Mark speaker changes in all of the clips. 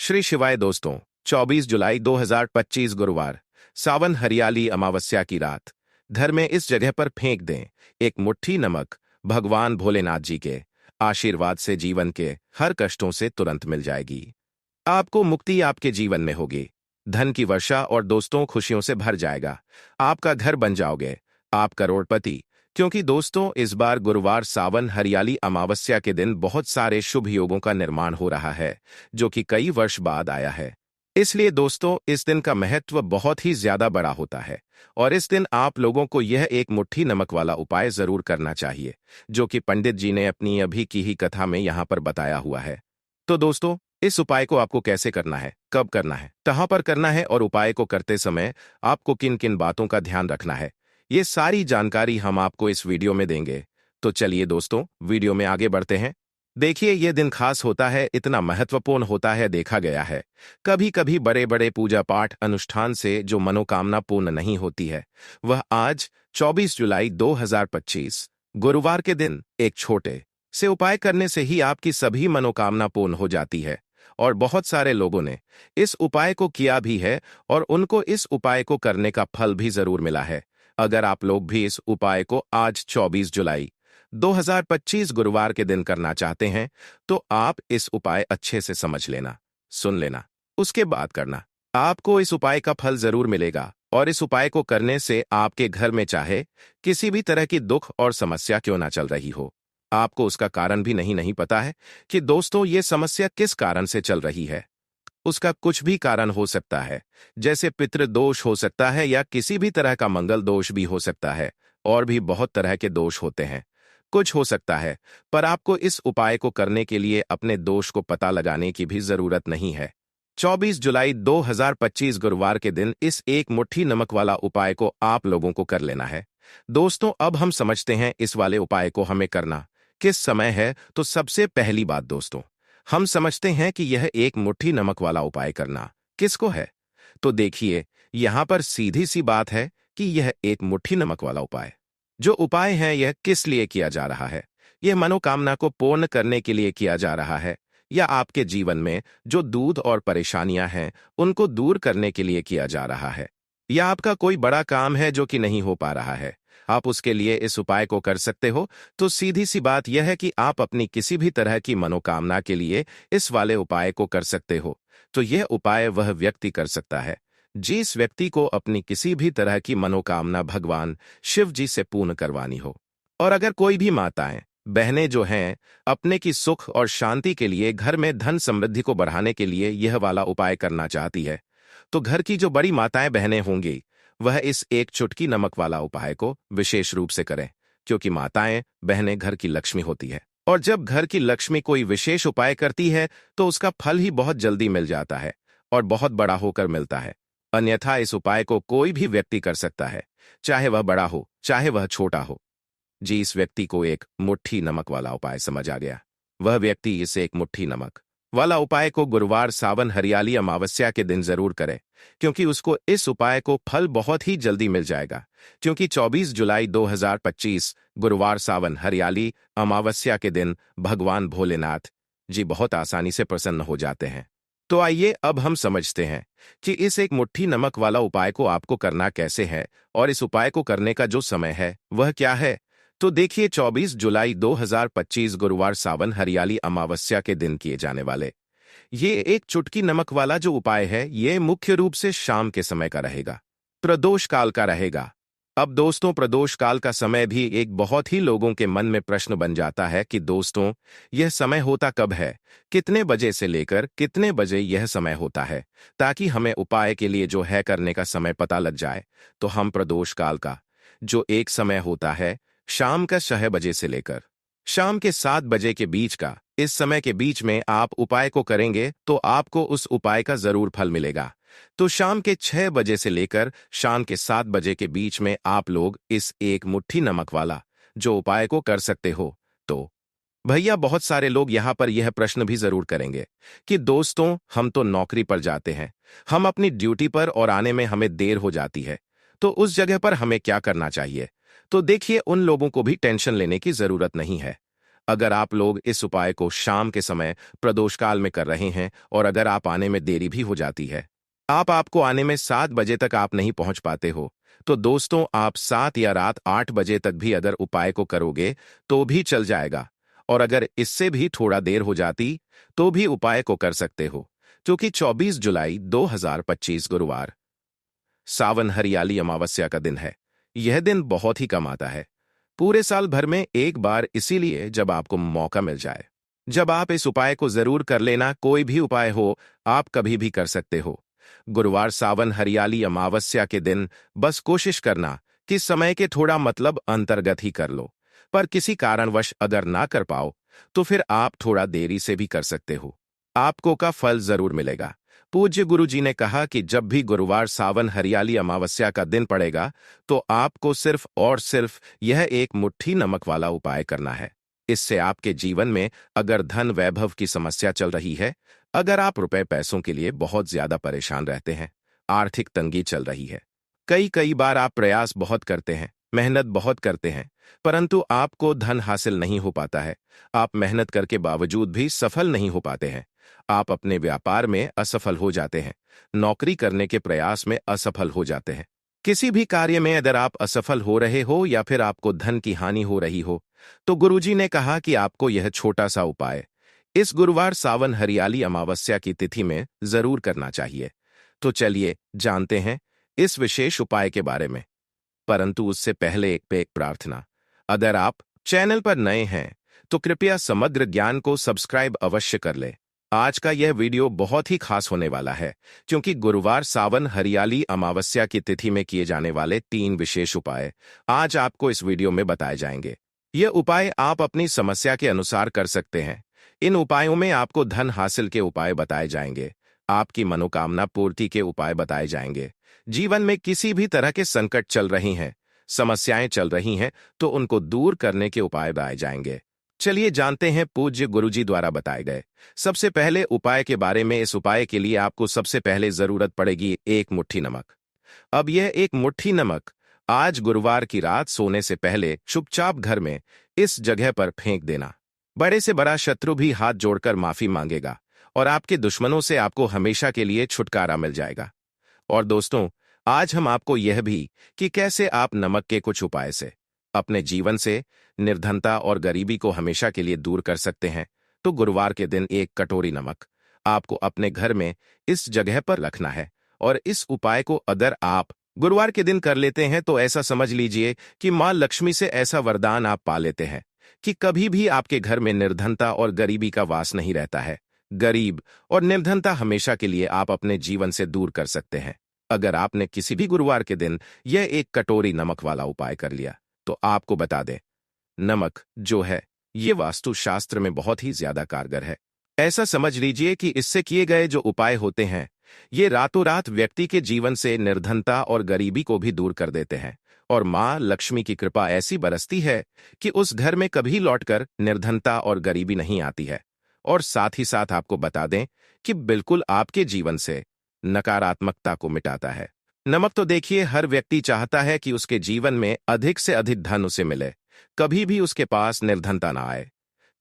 Speaker 1: श्री शिवाय दोस्तों, 24 जुलाई 2025 गुरुवार, सावन हरियाली अमावस्या की रात। घर में इस जगह पर फेंक दें एक मुट्ठी नमक। भगवान भोलेनाथ जी के आशीर्वाद से जीवन के हर कष्टों से तुरंत मिल जाएगी। आपको मुक्ति आपके जीवन में होगी। धन की वर्षा और दोस्तों खुशियों से भर जाएगा। आपका घर बन जाओगे, आप करोड़पति। क्योंकि दोस्तों, इस बार गुरुवार सावन हरियाली अमावस्या के दिन बहुत सारे शुभ योगों का निर्माण हो रहा है, जो कि कई वर्ष बाद आया है। इसलिए दोस्तों, इस दिन का महत्व बहुत ही ज्यादा बड़ा होता है और इस दिन आप लोगों को यह एक मुट्ठी नमक वाला उपाय जरूर करना चाहिए, जो कि पंडित जी ने अपनी अभी की ही कथा में यहाँ पर बताया हुआ है। तो दोस्तों, इस उपाय को आपको कैसे करना है, कब करना है, कहाँ पर करना है और उपाय को करते समय आपको किन किन बातों का ध्यान रखना है, ये सारी जानकारी हम आपको इस वीडियो में देंगे। तो चलिए दोस्तों, वीडियो में आगे बढ़ते हैं। देखिए, यह दिन खास होता है, इतना महत्वपूर्ण होता है। देखा गया है कभी कभी बड़े बड़े पूजा पाठ अनुष्ठान से जो मनोकामना पूर्ण नहीं होती है, वह आज 24 जुलाई 2025 गुरुवार के दिन एक छोटे से उपाय करने से ही आपकी सभी मनोकामना पूर्ण हो जाती है। और बहुत सारे लोगों ने इस उपाय को किया भी है और उनको इस उपाय को करने का फल भी जरूर मिला है। अगर आप लोग भी इस उपाय को आज 24 जुलाई 2025 गुरुवार के दिन करना चाहते हैं, तो आप इस उपाय अच्छे से समझ लेना, सुन लेना, उसके बाद करना। आपको इस उपाय का फल जरूर मिलेगा और इस उपाय को करने से आपके घर में चाहे किसी भी तरह की दुख और समस्या क्यों ना चल रही हो, आपको उसका कारण भी नहीं पता है कि दोस्तों ये समस्या किस कारण से चल रही है। उसका कुछ भी कारण हो सकता है, जैसे पितृदोष हो सकता है या किसी भी तरह का मंगल दोष भी हो सकता है, और भी बहुत तरह के दोष होते हैं। कुछ हो सकता है, पर आपको इस उपाय को करने के लिए अपने दोष को पता लगाने की भी जरूरत नहीं है। 24 जुलाई 2025 गुरुवार के दिन इस एक मुट्ठी नमक वाला उपाय को आप लोगों को कर लेना है। दोस्तों, अब हम समझते हैं इस वाले उपाय को हमें करना किस समय है। तो सबसे पहली बात दोस्तों, हम समझते हैं कि यह एक मुट्ठी नमक वाला उपाय करना किसको है। तो देखिए, यहां पर सीधी सी बात है कि यह एक मुट्ठी नमक वाला उपाय जो उपाय है, यह किस लिए किया जा रहा है। यह मनोकामना को पूर्ण करने के लिए किया जा रहा है, या आपके जीवन में जो दूध और परेशानियां हैं उनको दूर करने के लिए किया जा रहा है, या आपका कोई बड़ा काम है जो कि नहीं हो पा रहा है, आप उसके लिए इस उपाय को कर सकते हो। तो सीधी सी बात यह है कि आप अपनी किसी भी तरह की मनोकामना के लिए इस वाले उपाय को कर सकते हो। तो यह उपाय वह व्यक्ति कर सकता है जिस व्यक्ति को अपनी किसी भी तरह की मनोकामना भगवान शिव जी से पूर्ण करवानी हो। और अगर कोई भी माताएं बहनें जो हैं अपने की सुख और शांति के लिए, घर में धन समृद्धि को बढ़ाने के लिए यह वाला उपाय करना चाहती है, तो घर की जो बड़ी माताएं बहनें होंगी वह इस एक चुटकी नमक वाला उपाय को विशेष रूप से करें, क्योंकि माताएं बहनें घर की लक्ष्मी होती है और जब घर की लक्ष्मी कोई विशेष उपाय करती है तो उसका फल ही बहुत जल्दी मिल जाता है और बहुत बड़ा होकर मिलता है। अन्यथा इस उपाय को कोई भी व्यक्ति कर सकता है, चाहे वह बड़ा हो चाहे वह छोटा हो। जी, इस व्यक्ति को एक मुट्ठी नमक वाला उपाय समझ आ गया। वह व्यक्ति इस एक मुट्ठी नमक वाला उपाय को गुरुवार सावन हरियाली अमावस्या के दिन जरूर करे, क्योंकि उसको इस उपाय को फल बहुत ही जल्दी मिल जाएगा। क्योंकि 24 जुलाई 2025 गुरुवार सावन हरियाली अमावस्या के दिन भगवान भोलेनाथ जी बहुत आसानी से प्रसन्न हो जाते हैं। तो आइए अब हम समझते हैं कि इस एक मुट्ठी नमक वाला उपाय को आपको करना कैसे है और इस उपाय को करने का जो समय है वह क्या है। तो देखिए, 24 जुलाई 2025 गुरुवार सावन हरियाली अमावस्या के दिन किए जाने वाले ये एक चुटकी नमक वाला जो उपाय है, ये मुख्य रूप से शाम के समय का रहेगा, प्रदोष काल का रहेगा। अब दोस्तों, प्रदोष काल का समय भी एक बहुत ही लोगों के मन में प्रश्न बन जाता है कि दोस्तों यह समय होता कब है, कितने बजे से लेकर कितने बजे यह समय होता है, ताकि हमें उपाय के लिए जो है करने का समय पता लग जाए। तो हम प्रदोष काल का जो एक समय होता है शाम का 6 बजे से लेकर शाम के 7 बजे के बीच का, इस समय के बीच में आप उपाय को करेंगे तो आपको उस उपाय का जरूर फल मिलेगा। तो शाम के 6 बजे से लेकर शाम के 7 बजे के बीच में आप लोग इस एक मुट्ठी नमक वाला जो उपाय को कर सकते हो। तो भैया, बहुत सारे लोग यहाँ पर यह प्रश्न भी जरूर करेंगे कि दोस्तों हम तो नौकरी पर जाते हैं, हम अपनी ड्यूटी पर और आने में हमें देर हो जाती है, तो उस जगह पर हमें क्या करना चाहिए। तो देखिए, उन लोगों को भी टेंशन लेने की जरूरत नहीं है। अगर आप लोग इस उपाय को शाम के समय प्रदोष काल में कर रहे हैं और अगर आप आने में देरी भी हो जाती है, आपको आने में 7 बजे तक आप नहीं पहुंच पाते हो, तो दोस्तों आप 7 या रात 8 बजे तक भी अगर उपाय को करोगे तो भी चल जाएगा। और अगर इससे भी थोड़ा देर हो जाती तो भी उपाय को कर सकते हो, क्योंकि 24 जुलाई 2025 गुरुवार सावन हरियाली अमावस्या का दिन है। यह दिन बहुत ही कम आता है, पूरे साल भर में एक बार, इसीलिए जब आपको मौका मिल जाए जब आप इस उपाय को जरूर कर लेना। कोई भी उपाय हो, आप कभी भी कर सकते हो। गुरुवार सावन हरियाली अमावस्या के दिन बस कोशिश करना कि समय के थोड़ा मतलब अंतर्गत ही कर लो, पर किसी कारणवश अगर ना कर पाओ तो फिर आप थोड़ा देरी से भी कर सकते हो, आपको का फल जरूर मिलेगा। पूज्य गुरु जी ने कहा कि जब भी गुरुवार सावन हरियाली अमावस्या का दिन पड़ेगा तो आपको सिर्फ और सिर्फ यह एक मुट्ठी नमक वाला उपाय करना है। इससे आपके जीवन में अगर धन वैभव की समस्या चल रही है, अगर आप रुपए पैसों के लिए बहुत ज्यादा परेशान रहते हैं, आर्थिक तंगी चल रही है, कई कई बार आप प्रयास बहुत करते हैं, मेहनत बहुत करते हैं, परंतु आपको धन हासिल नहीं हो पाता है, आप मेहनत करके बावजूद भी सफल नहीं हो पाते हैं, आप अपने व्यापार में असफल हो जाते हैं, नौकरी करने के प्रयास में असफल हो जाते हैं, किसी भी कार्य में अगर आप असफल हो रहे हो या फिर आपको धन की हानि हो रही हो, तो गुरुजी ने कहा कि आपको यह छोटा सा उपाय इस गुरुवार सावन हरियाली अमावस्या की तिथि में जरूर करना चाहिए। तो चलिए जानते हैं इस विशेष उपाय के बारे में, परंतु उससे पहले एक प्रार्थना। अगर आप चैनल पर नए हैं तो कृपया समग्र ज्ञान को सब्सक्राइब अवश्य कर ले। आज का यह वीडियो बहुत ही खास होने वाला है, क्योंकि गुरुवार सावन हरियाली अमावस्या की तिथि में किए जाने वाले 3 विशेष उपाय आज आपको इस वीडियो में बताए जाएंगे। ये उपाय आप अपनी समस्या के अनुसार कर सकते हैं। इन उपायों में आपको धन हासिल के उपाय बताए जाएंगे, आपकी मनोकामना पूर्ति के उपाय बताए जाएंगे। जीवन में किसी भी तरह के संकट चल रही हैं, समस्याएं चल रही हैं, तो उनको दूर करने के उपाय बताए जाएंगे। चलिए जानते हैं पूज्य गुरुजी द्वारा बताए गए सबसे पहले उपाय के बारे में। इस उपाय के लिए आपको सबसे पहले जरूरत पड़ेगी 1 मुट्ठी नमक। अब यह 1 मुट्ठी नमक आज गुरुवार की रात सोने से पहले चुपचाप घर में इस जगह पर फेंक देना। बड़े से बड़ा शत्रु भी हाथ जोड़कर माफी मांगेगा और आपके दुश्मनों से आपको हमेशा के लिए छुटकारा मिल जाएगा। और दोस्तों, आज हम आपको यह भी कि कैसे आप नमक के कुछ उपाय से अपने जीवन से निर्धनता और गरीबी को हमेशा के लिए दूर कर सकते हैं। तो गुरुवार के दिन 1 कटोरी नमक आपको अपने घर में इस जगह पर रखना है, और इस उपाय को अगर आप गुरुवार के दिन कर लेते हैं तो ऐसा समझ लीजिए कि मां लक्ष्मी से ऐसा वरदान आप पा लेते हैं कि कभी भी आपके घर में निर्धनता और गरीबी का वास नहीं रहता है। गरीब और निर्धनता हमेशा के लिए आप अपने जीवन से दूर कर सकते हैं। अगर आपने किसी भी गुरुवार के दिन यह 1 कटोरी नमक वाला उपाय कर लिया, तो आपको बता दें, नमक जो है ये वास्तु शास्त्र में बहुत ही ज्यादा कारगर है। ऐसा समझ लीजिए कि इससे किए गए जो उपाय होते हैं, ये रातों रात व्यक्ति के जीवन से निर्धनता और गरीबी को भी दूर कर देते हैं, और मां लक्ष्मी की कृपा ऐसी बरसती है कि उस घर में कभी लौटकर निर्धनता और गरीबी नहीं आती है। और साथ ही साथ आपको बता दें कि बिल्कुल आपके जीवन से नकारात्मकता को मिटाता है। नमक तो देखिए, हर व्यक्ति चाहता है कि उसके जीवन में अधिक से अधिक धन उसे मिले, कभी भी उसके पास निर्धनता ना आए,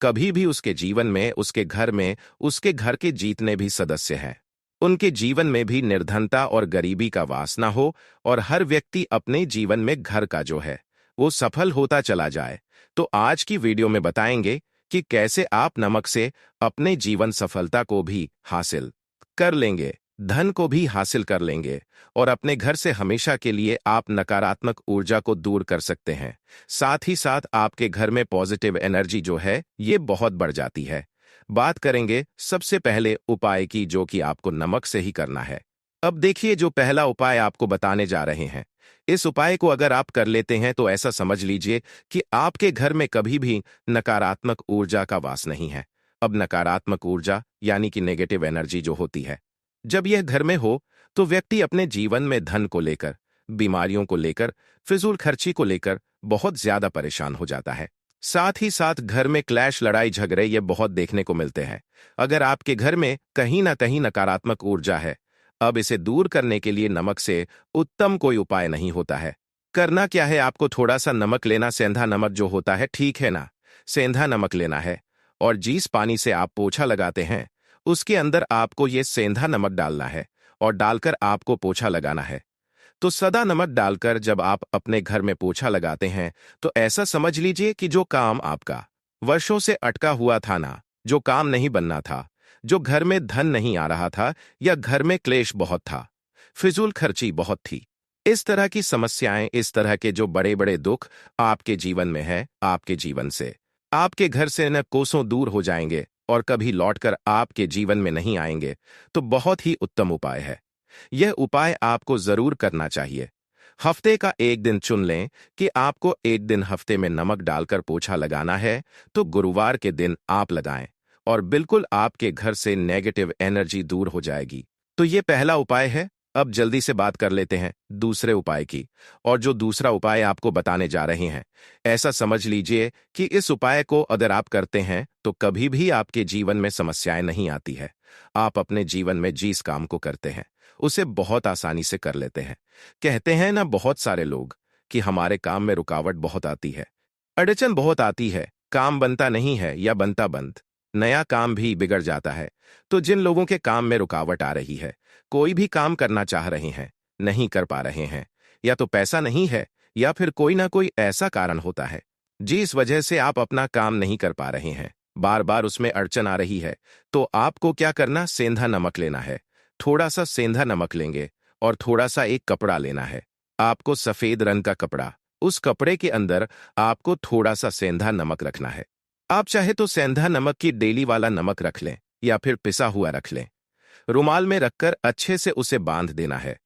Speaker 1: कभी भी उसके जीवन में, उसके घर में, उसके घर के जितने भी सदस्य हैं, उनके जीवन में भी निर्धनता और गरीबी का वास ना हो, और हर व्यक्ति अपने जीवन में घर का जो है वो सफल होता चला जाए। तो आज की वीडियो में बताएंगे कि कैसे आप नमक से अपने जीवन सफलता को भी हासिल कर लेंगे, धन को भी हासिल कर लेंगे, और अपने घर से हमेशा के लिए आप नकारात्मक ऊर्जा को दूर कर सकते हैं। साथ ही साथ आपके घर में पॉजिटिव एनर्जी जो है ये बहुत बढ़ जाती है। बात करेंगे सबसे पहले उपाय की, जो कि आपको नमक से ही करना है। अब देखिए, जो पहला उपाय आपको बताने जा रहे हैं, इस उपाय को अगर आप कर लेते हैं तो ऐसा समझ लीजिए कि आपके घर में कभी भी नकारात्मक ऊर्जा का वास नहीं है। अब नकारात्मक ऊर्जा यानी कि नेगेटिव एनर्जी जो होती है, जब यह घर में हो तो व्यक्ति अपने जीवन में धन को लेकर, बीमारियों को लेकर, फिजूल खर्ची को लेकर बहुत ज्यादा परेशान हो जाता है। साथ ही साथ घर में क्लैश, लड़ाई झगड़े ये बहुत देखने को मिलते हैं। अगर आपके घर में कहीं ना कहीं नकारात्मक ऊर्जा है, अब इसे दूर करने के लिए नमक से उत्तम कोई उपाय नहीं होता है। करना क्या है, आपको थोड़ा सा नमक लेना, सेंधा नमक जो होता है, ठीक है ना। सेंधा नमक लेना है और जिस पानी से आप पोछा लगाते हैं उसके अंदर आपको ये सेंधा नमक डालना है और डालकर आपको पोछा लगाना है। तो सदा नमक डालकर जब आप अपने घर में पोछा लगाते हैं तो ऐसा समझ लीजिए कि जो काम आपका वर्षों से अटका हुआ था ना, जो काम नहीं बनना था, जो घर में धन नहीं आ रहा था या घर में क्लेश बहुत था, फिजूल खर्ची बहुत थी, इस तरह की समस्याएं, इस तरह के जो बड़े बड़े दुख आपके जीवन में है, आपके जीवन से, आपके घर से न कोसों दूर हो जाएंगे और कभी लौटकर आपके जीवन में नहीं आएंगे। तो बहुत ही उत्तम उपाय है। यह उपाय आपको जरूर करना चाहिए। हफ्ते का एक दिन चुन लें कि आपको एक दिन हफ्ते में नमक डालकर पोछा लगाना है, तो गुरुवार के दिन आप लगाएं और बिल्कुल आपके घर से नेगेटिव एनर्जी दूर हो जाएगी। तो ये पहला उपाय है। अब जल्दी से बात कर लेते हैं दूसरे उपाय की। और जो दूसरा उपाय आपको बताने जा रहे हैं, ऐसा समझ लीजिए कि इस उपाय को अगर आप करते हैं तो कभी भी आपके जीवन में समस्याएं नहीं आती है। आप अपने जीवन में जिस काम को करते हैं उसे बहुत आसानी से कर लेते हैं। कहते हैं ना बहुत सारे लोग कि हमारे काम में रुकावट बहुत आती है, अड़चन बहुत आती है, काम बनता नहीं है या बनता बंद, नया काम भी बिगड़ जाता है। तो जिन लोगों के काम में रुकावट आ रही है, कोई भी काम करना चाह रहे हैं, नहीं कर पा रहे हैं, या तो पैसा नहीं है या फिर कोई ना कोई ऐसा कारण होता है जिस वजह से आप अपना काम नहीं कर पा रहे हैं, बार बार उसमें अड़चन आ रही है, तो आपको क्या करना, सेंधा नमक लेना है। थोड़ा सा सेंधा नमक लेंगे और थोड़ा सा एक कपड़ा लेना है। आपको सफेद रंग का कपड़ा, उस कपड़े के अंदर आपको थोड़ा सा सेंधा नमक रखना है। आप चाहे तो सेंधा नमक की डेली वाला नमक रख लें या फिर पिसा हुआ रख लें। रुमाल में रखकर अच्छे से उसे बांध देना है।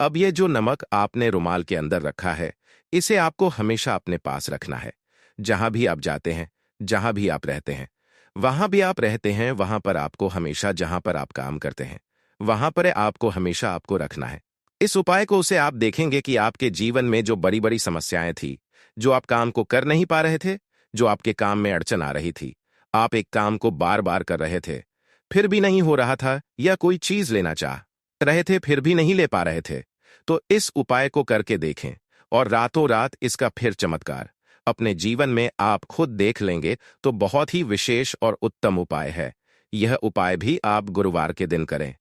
Speaker 1: अब ये जो नमक आपने रुमाल के अंदर रखा है, इसे आपको हमेशा अपने पास रखना है। जहां भी आप जाते हैं, जहां भी आप रहते हैं, वहां भी आप रहते हैं, वहां पर आपको हमेशा, जहां पर आप काम करते हैं, वहां पर आपको हमेशा आपको रखना है। इस उपाय को उसे आप देखेंगे कि आपके जीवन में जो बड़ी बड़ी समस्याएं थी, जो आप काम को कर नहीं पा रहे थे, जो आपके काम में अड़चन आ रही थी, आप एक काम को बार बार कर रहे थे, फिर भी नहीं हो रहा था, या कोई चीज लेना चाह रहे थे फिर भी नहीं ले पा रहे थे, तो इस उपाय को करके देखें और रातों रात इसका फिर चमत्कार अपने जीवन में आप खुद देख लेंगे। तो बहुत ही विशेष और उत्तम उपाय है। यह उपाय भी आप गुरुवार के दिन करें।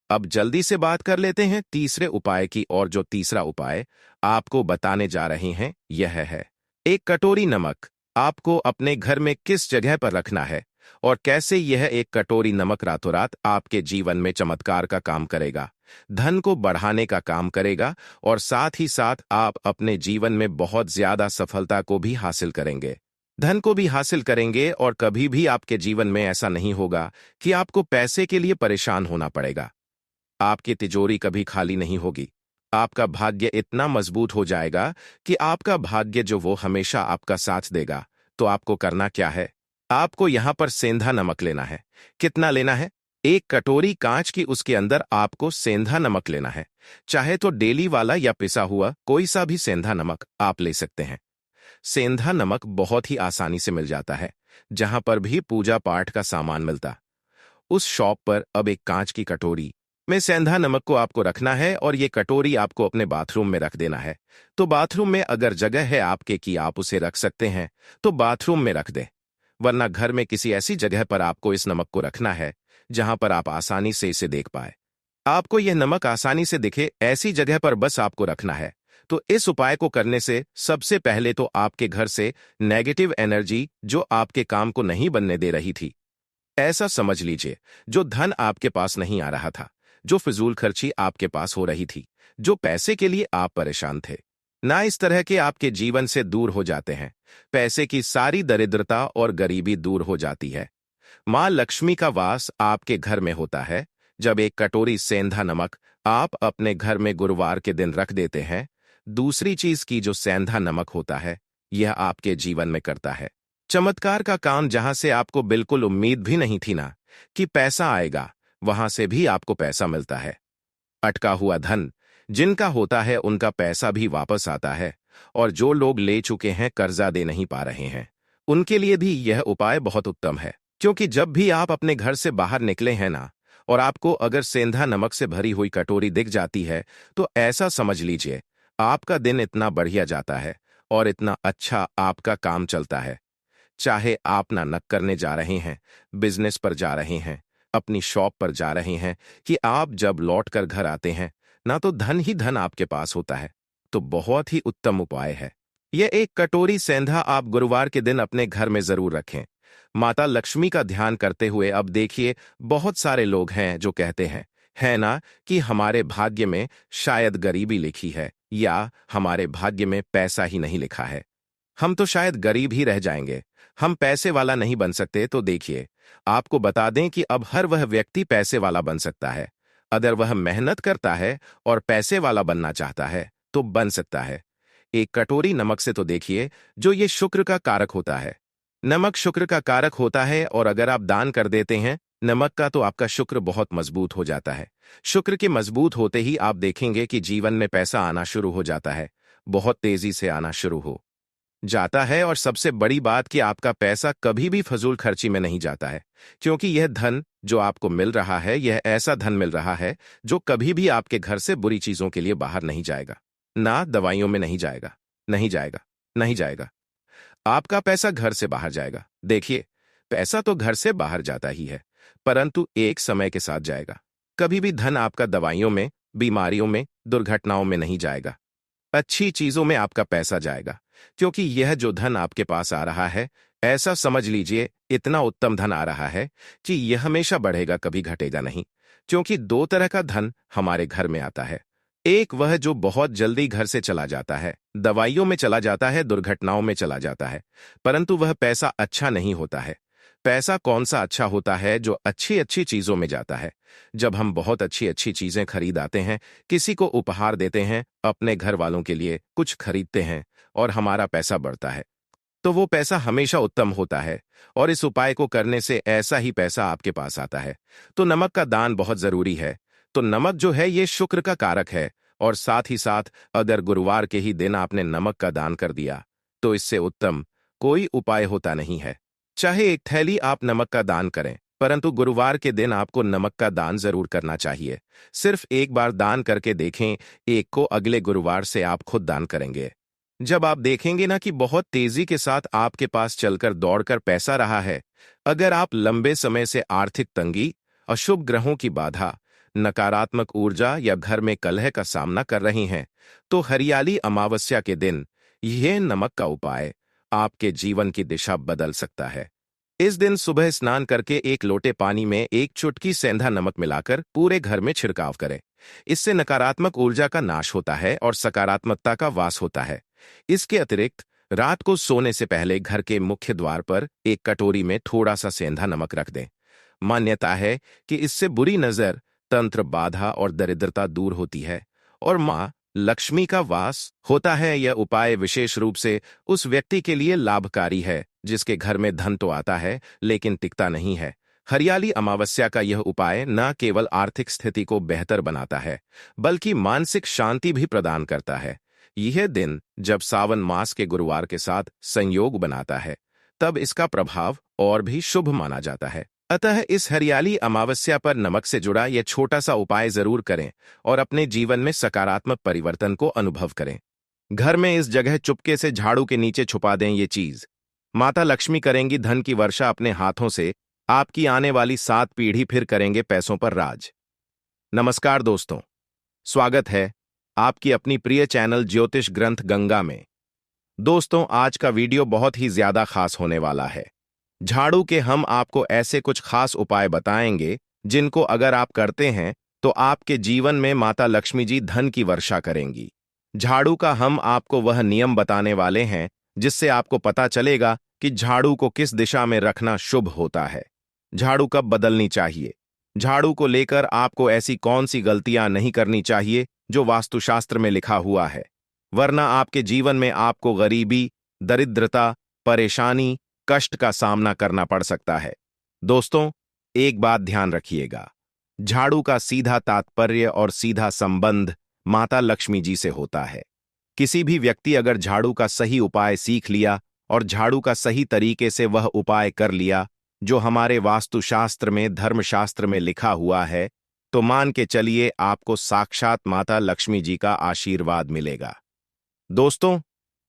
Speaker 1: अब जल्दी से बात कर लेते हैं तीसरे उपाय की। और जो तीसरा उपाय आपको बताने जा रहे हैं यह है एक कटोरी नमक। आपको अपने घर में किस जगह पर रखना है और कैसे यह एक कटोरी नमक रातों रात आपके जीवन में चमत्कार का काम करेगा, धन को बढ़ाने का काम करेगा और साथ ही साथ आप अपने जीवन में बहुत ज्यादा सफलता को भी हासिल करेंगे, धन को भी हासिल करेंगे। और कभी भी आपके जीवन में ऐसा नहीं होगा कि आपको पैसे के लिए परेशान होना पड़ेगा। आपकी तिजोरी कभी खाली नहीं होगी। आपका भाग्य इतना मजबूत हो जाएगा कि आपका भाग्य जो वो हमेशा आपका साथ देगा। तो आपको करना क्या है, आपको यहां पर सेंधा नमक लेना है। कितना लेना है, एक कटोरी कांच की, उसके अंदर आपको सेंधा नमक लेना है। चाहे तो डेली वाला या पिसा हुआ कोई सा भी सेंधा नमक आप ले सकते हैं। सेंधा नमक बहुत ही आसानी से मिल जाता है, जहां पर भी पूजा पाठ का सामान मिलता, उस शॉप पर। अब एक कांच की कटोरी में सेंधा नमक को आपको रखना है और ये कटोरी आपको अपने बाथरूम में रख देना है। तो बाथरूम में अगर जगह है आपके कि आप उसे रख सकते हैं तो बाथरूम में रख दें, वरना घर में किसी ऐसी जगह पर आपको इस नमक को रखना है जहां पर आप आसानी से इसे देख पाए। आपको यह नमक आसानी से दिखे ऐसी जगह पर बस आपको रखना है। तो इस उपाय को करने से सबसे पहले तो आपके घर से नेगेटिव एनर्जी जो आपके काम को नहीं बनने दे रही थी, ऐसा समझ लीजिए जो धन आपके पास नहीं आ रहा था, जो फिजूल खर्ची आपके पास हो रही थी, जो पैसे के लिए आप परेशान थे, ना इस तरह के आपके जीवन से दूर हो जाते हैं। पैसे की सारी दरिद्रता और गरीबी दूर हो जाती है। मां लक्ष्मी का वास आपके घर में होता है जब एक कटोरी सेंधा नमक आप अपने घर में गुरुवार के दिन रख देते हैं। दूसरी चीज की जो सेंधा नमक होता है, यह आपके जीवन में करता है चमत्कार का काम। जहां से आपको बिल्कुल उम्मीद भी नहीं थी ना कि पैसा आएगा, वहां से भी आपको पैसा मिलता है। अटका हुआ धन जिनका होता है उनका पैसा भी वापस आता है। और जो लोग ले चुके हैं, कर्जा दे नहीं पा रहे हैं, उनके लिए भी यह उपाय बहुत उत्तम है। क्योंकि जब भी आप अपने घर से बाहर निकले हैं ना, और आपको अगर सेंधा नमक से भरी हुई कटोरी दिख जाती है, तो ऐसा समझ लीजिए आपका दिन इतना बढ़िया जाता है और इतना अच्छा आपका काम चलता है। चाहे आप नानक करने जा रहे हैं, बिजनेस पर जा रहे हैं, अपनी शॉप पर जा रहे हैं, कि आप जब लौट कर घर आते हैं ना तो धन ही धन आपके पास होता है, तो बहुत ही उत्तम उपाय है। यह एक कटोरी सेंधा आप गुरुवार के दिन अपने घर में जरूर रखें। माता लक्ष्मी का ध्यान करते हुए अब देखिए, बहुत सारे लोग हैं जो कहते हैं, है ना, कि हमारे भाग्य में शायद गरीबी लिखी है या हमारे भाग्य में पैसा ही नहीं लिखा है, हम तो शायद गरीब ही रह जाएंगे, हम पैसे वाला नहीं बन सकते। तो देखिए, आपको बता दें कि अब हर वह व्यक्ति पैसे वाला बन सकता है। अगर वह मेहनत करता है और पैसे वाला बनना चाहता है तो बन सकता है। एक कटोरी नमक से तो देखिए, जो ये शुक्र का कारक होता है। नमक शुक्र का कारक होता है और अगर आप दान कर देते हैं नमक का तो आपका शुक्र बहुत मजबूत हो जाता है। शुक्र के मजबूत होते ही आप देखेंगे कि जीवन में पैसा आना शुरू हो जाता है, बहुत तेजी से आना शुरू हो जाता है। और सबसे बड़ी बात कि आपका पैसा कभी भी फजूल खर्ची में नहीं जाता है, क्योंकि यह धन जो आपको मिल रहा है यह ऐसा धन मिल रहा है जो कभी भी आपके घर से बुरी चीजों के लिए बाहर नहीं जाएगा, ना दवाइयों में नहीं जाएगा, नहीं जाएगा, नहीं जाएगा। आपका पैसा घर से बाहर जाएगा। देखिए, पैसा तो घर से बाहर जाता ही है, परंतु एक समय के साथ जाएगा। कभी भी धन आपका दवाइयों में, बीमारियों में, दुर्घटनाओं में नहीं जाएगा, अच्छी चीजों में आपका पैसा जाएगा। क्योंकि यह जो धन आपके पास आ रहा है, ऐसा समझ लीजिए इतना उत्तम धन आ रहा है कि यह हमेशा बढ़ेगा, कभी घटेगा नहीं। क्योंकि दो तरह का धन हमारे घर में आता है। एक वह जो बहुत जल्दी घर से चला जाता है, दवाइयों में चला जाता है, दुर्घटनाओं में चला जाता है, परंतु वह पैसा अच्छा नहीं होता है। पैसा कौन सा अच्छा होता है? जो अच्छी अच्छी चीजों में जाता है। जब हम बहुत अच्छी अच्छी चीजें खरीद आते हैं, किसी को उपहार देते हैं, अपने घर वालों के लिए कुछ खरीदते हैं और हमारा पैसा बढ़ता है, तो वो पैसा हमेशा उत्तम होता है। और इस उपाय को करने से ऐसा ही पैसा आपके पास आता है। तो नमक का दान बहुत जरूरी है। तो नमक जो है ये शुक्र का कारक है, और साथ ही साथ अगर गुरुवार के ही दिन आपने नमक का दान कर दिया तो इससे उत्तम कोई उपाय होता नहीं है। चाहे एक थैली आप नमक का दान करें, परंतु गुरुवार के दिन आपको नमक का दान जरूर करना चाहिए। सिर्फ एक बार दान करके देखें, एक को अगले गुरुवार से आप खुद दान करेंगे। जब आप देखेंगे ना कि बहुत तेजी के साथ आपके पास चलकर दौड़कर पैसा रहा है। अगर आप लंबे समय से आर्थिक तंगी, अशुभ ग्रहों की बाधा, नकारात्मक ऊर्जा या घर में कलह का सामना कर रही हैं, तो हरियाली अमावस्या के दिन यह नमक का उपाय आपके जीवन की दिशा बदल सकता है। इस दिन सुबह स्नान करके एक लोटे पानी में एक चुटकी सेंधा नमक मिलाकर पूरे घर में छिड़काव करें। इससे नकारात्मक ऊर्जा का नाश होता है और सकारात्मकता का वास होता है। इसके अतिरिक्त रात को सोने से पहले घर के मुख्य द्वार पर एक कटोरी में थोड़ा सा सेंधा नमक रख दें। मान्यता है कि इससे बुरी नजर, तंत्र बाधा और दरिद्रता दूर होती है और माँ लक्ष्मी का वास होता है। यह उपाय विशेष रूप से उस व्यक्ति के लिए लाभकारी है जिसके घर में धन तो आता है लेकिन टिकता नहीं है। हरियाली अमावस्या का यह उपाय न केवल आर्थिक स्थिति को बेहतर बनाता है, बल्कि मानसिक शांति भी प्रदान करता है। यह दिन जब सावन मास के गुरुवार के साथ संयोग बनाता है, तब इसका प्रभाव और भी शुभ माना जाता है। अतः इस हरियाली अमावस्या पर नमक से जुड़ा यह छोटा सा उपाय जरूर करें और अपने जीवन में सकारात्मक परिवर्तन को अनुभव करें। घर में इस जगह चुपके से झाड़ू के नीचे छुपा दें ये चीज। माता लक्ष्मी करेंगी धन की वर्षा अपने हाथों से, आपकी आने वाली 7 पीढ़ी फिर करेंगे पैसों पर राज। नमस्कार दोस्तों, स्वागत है आपकी अपनी प्रिय चैनल ज्योतिष ग्रंथ गंगा में। दोस्तों, आज का वीडियो बहुत ही ज्यादा खास होने वाला है। झाड़ू के हम आपको ऐसे कुछ खास उपाय बताएंगे जिनको अगर आप करते हैं तो आपके जीवन में माता लक्ष्मी जी धन की वर्षा करेंगी। झाड़ू का हम आपको वह नियम बताने वाले हैं जिससे आपको पता चलेगा कि झाड़ू को किस दिशा में रखना शुभ होता है, झाड़ू कब बदलनी चाहिए, झाड़ू को लेकर आपको ऐसी कौन सी गलतियां नहीं करनी चाहिए जो वास्तुशास्त्र में लिखा हुआ है, वरना आपके जीवन में आपको गरीबी, दरिद्रता, परेशानी, कष्ट का सामना करना पड़ सकता है। दोस्तों, एक बात ध्यान रखिएगा, झाड़ू का सीधा तात्पर्य और सीधा संबंध माता लक्ष्मी जी से होता है। किसी भी व्यक्ति अगर झाड़ू का सही उपाय सीख लिया और झाड़ू का सही तरीके से वह उपाय कर लिया जो हमारे वास्तुशास्त्र में, धर्मशास्त्र में लिखा हुआ है, तो मान के चलिए आपको साक्षात माता लक्ष्मी जी का आशीर्वाद मिलेगा। दोस्तों,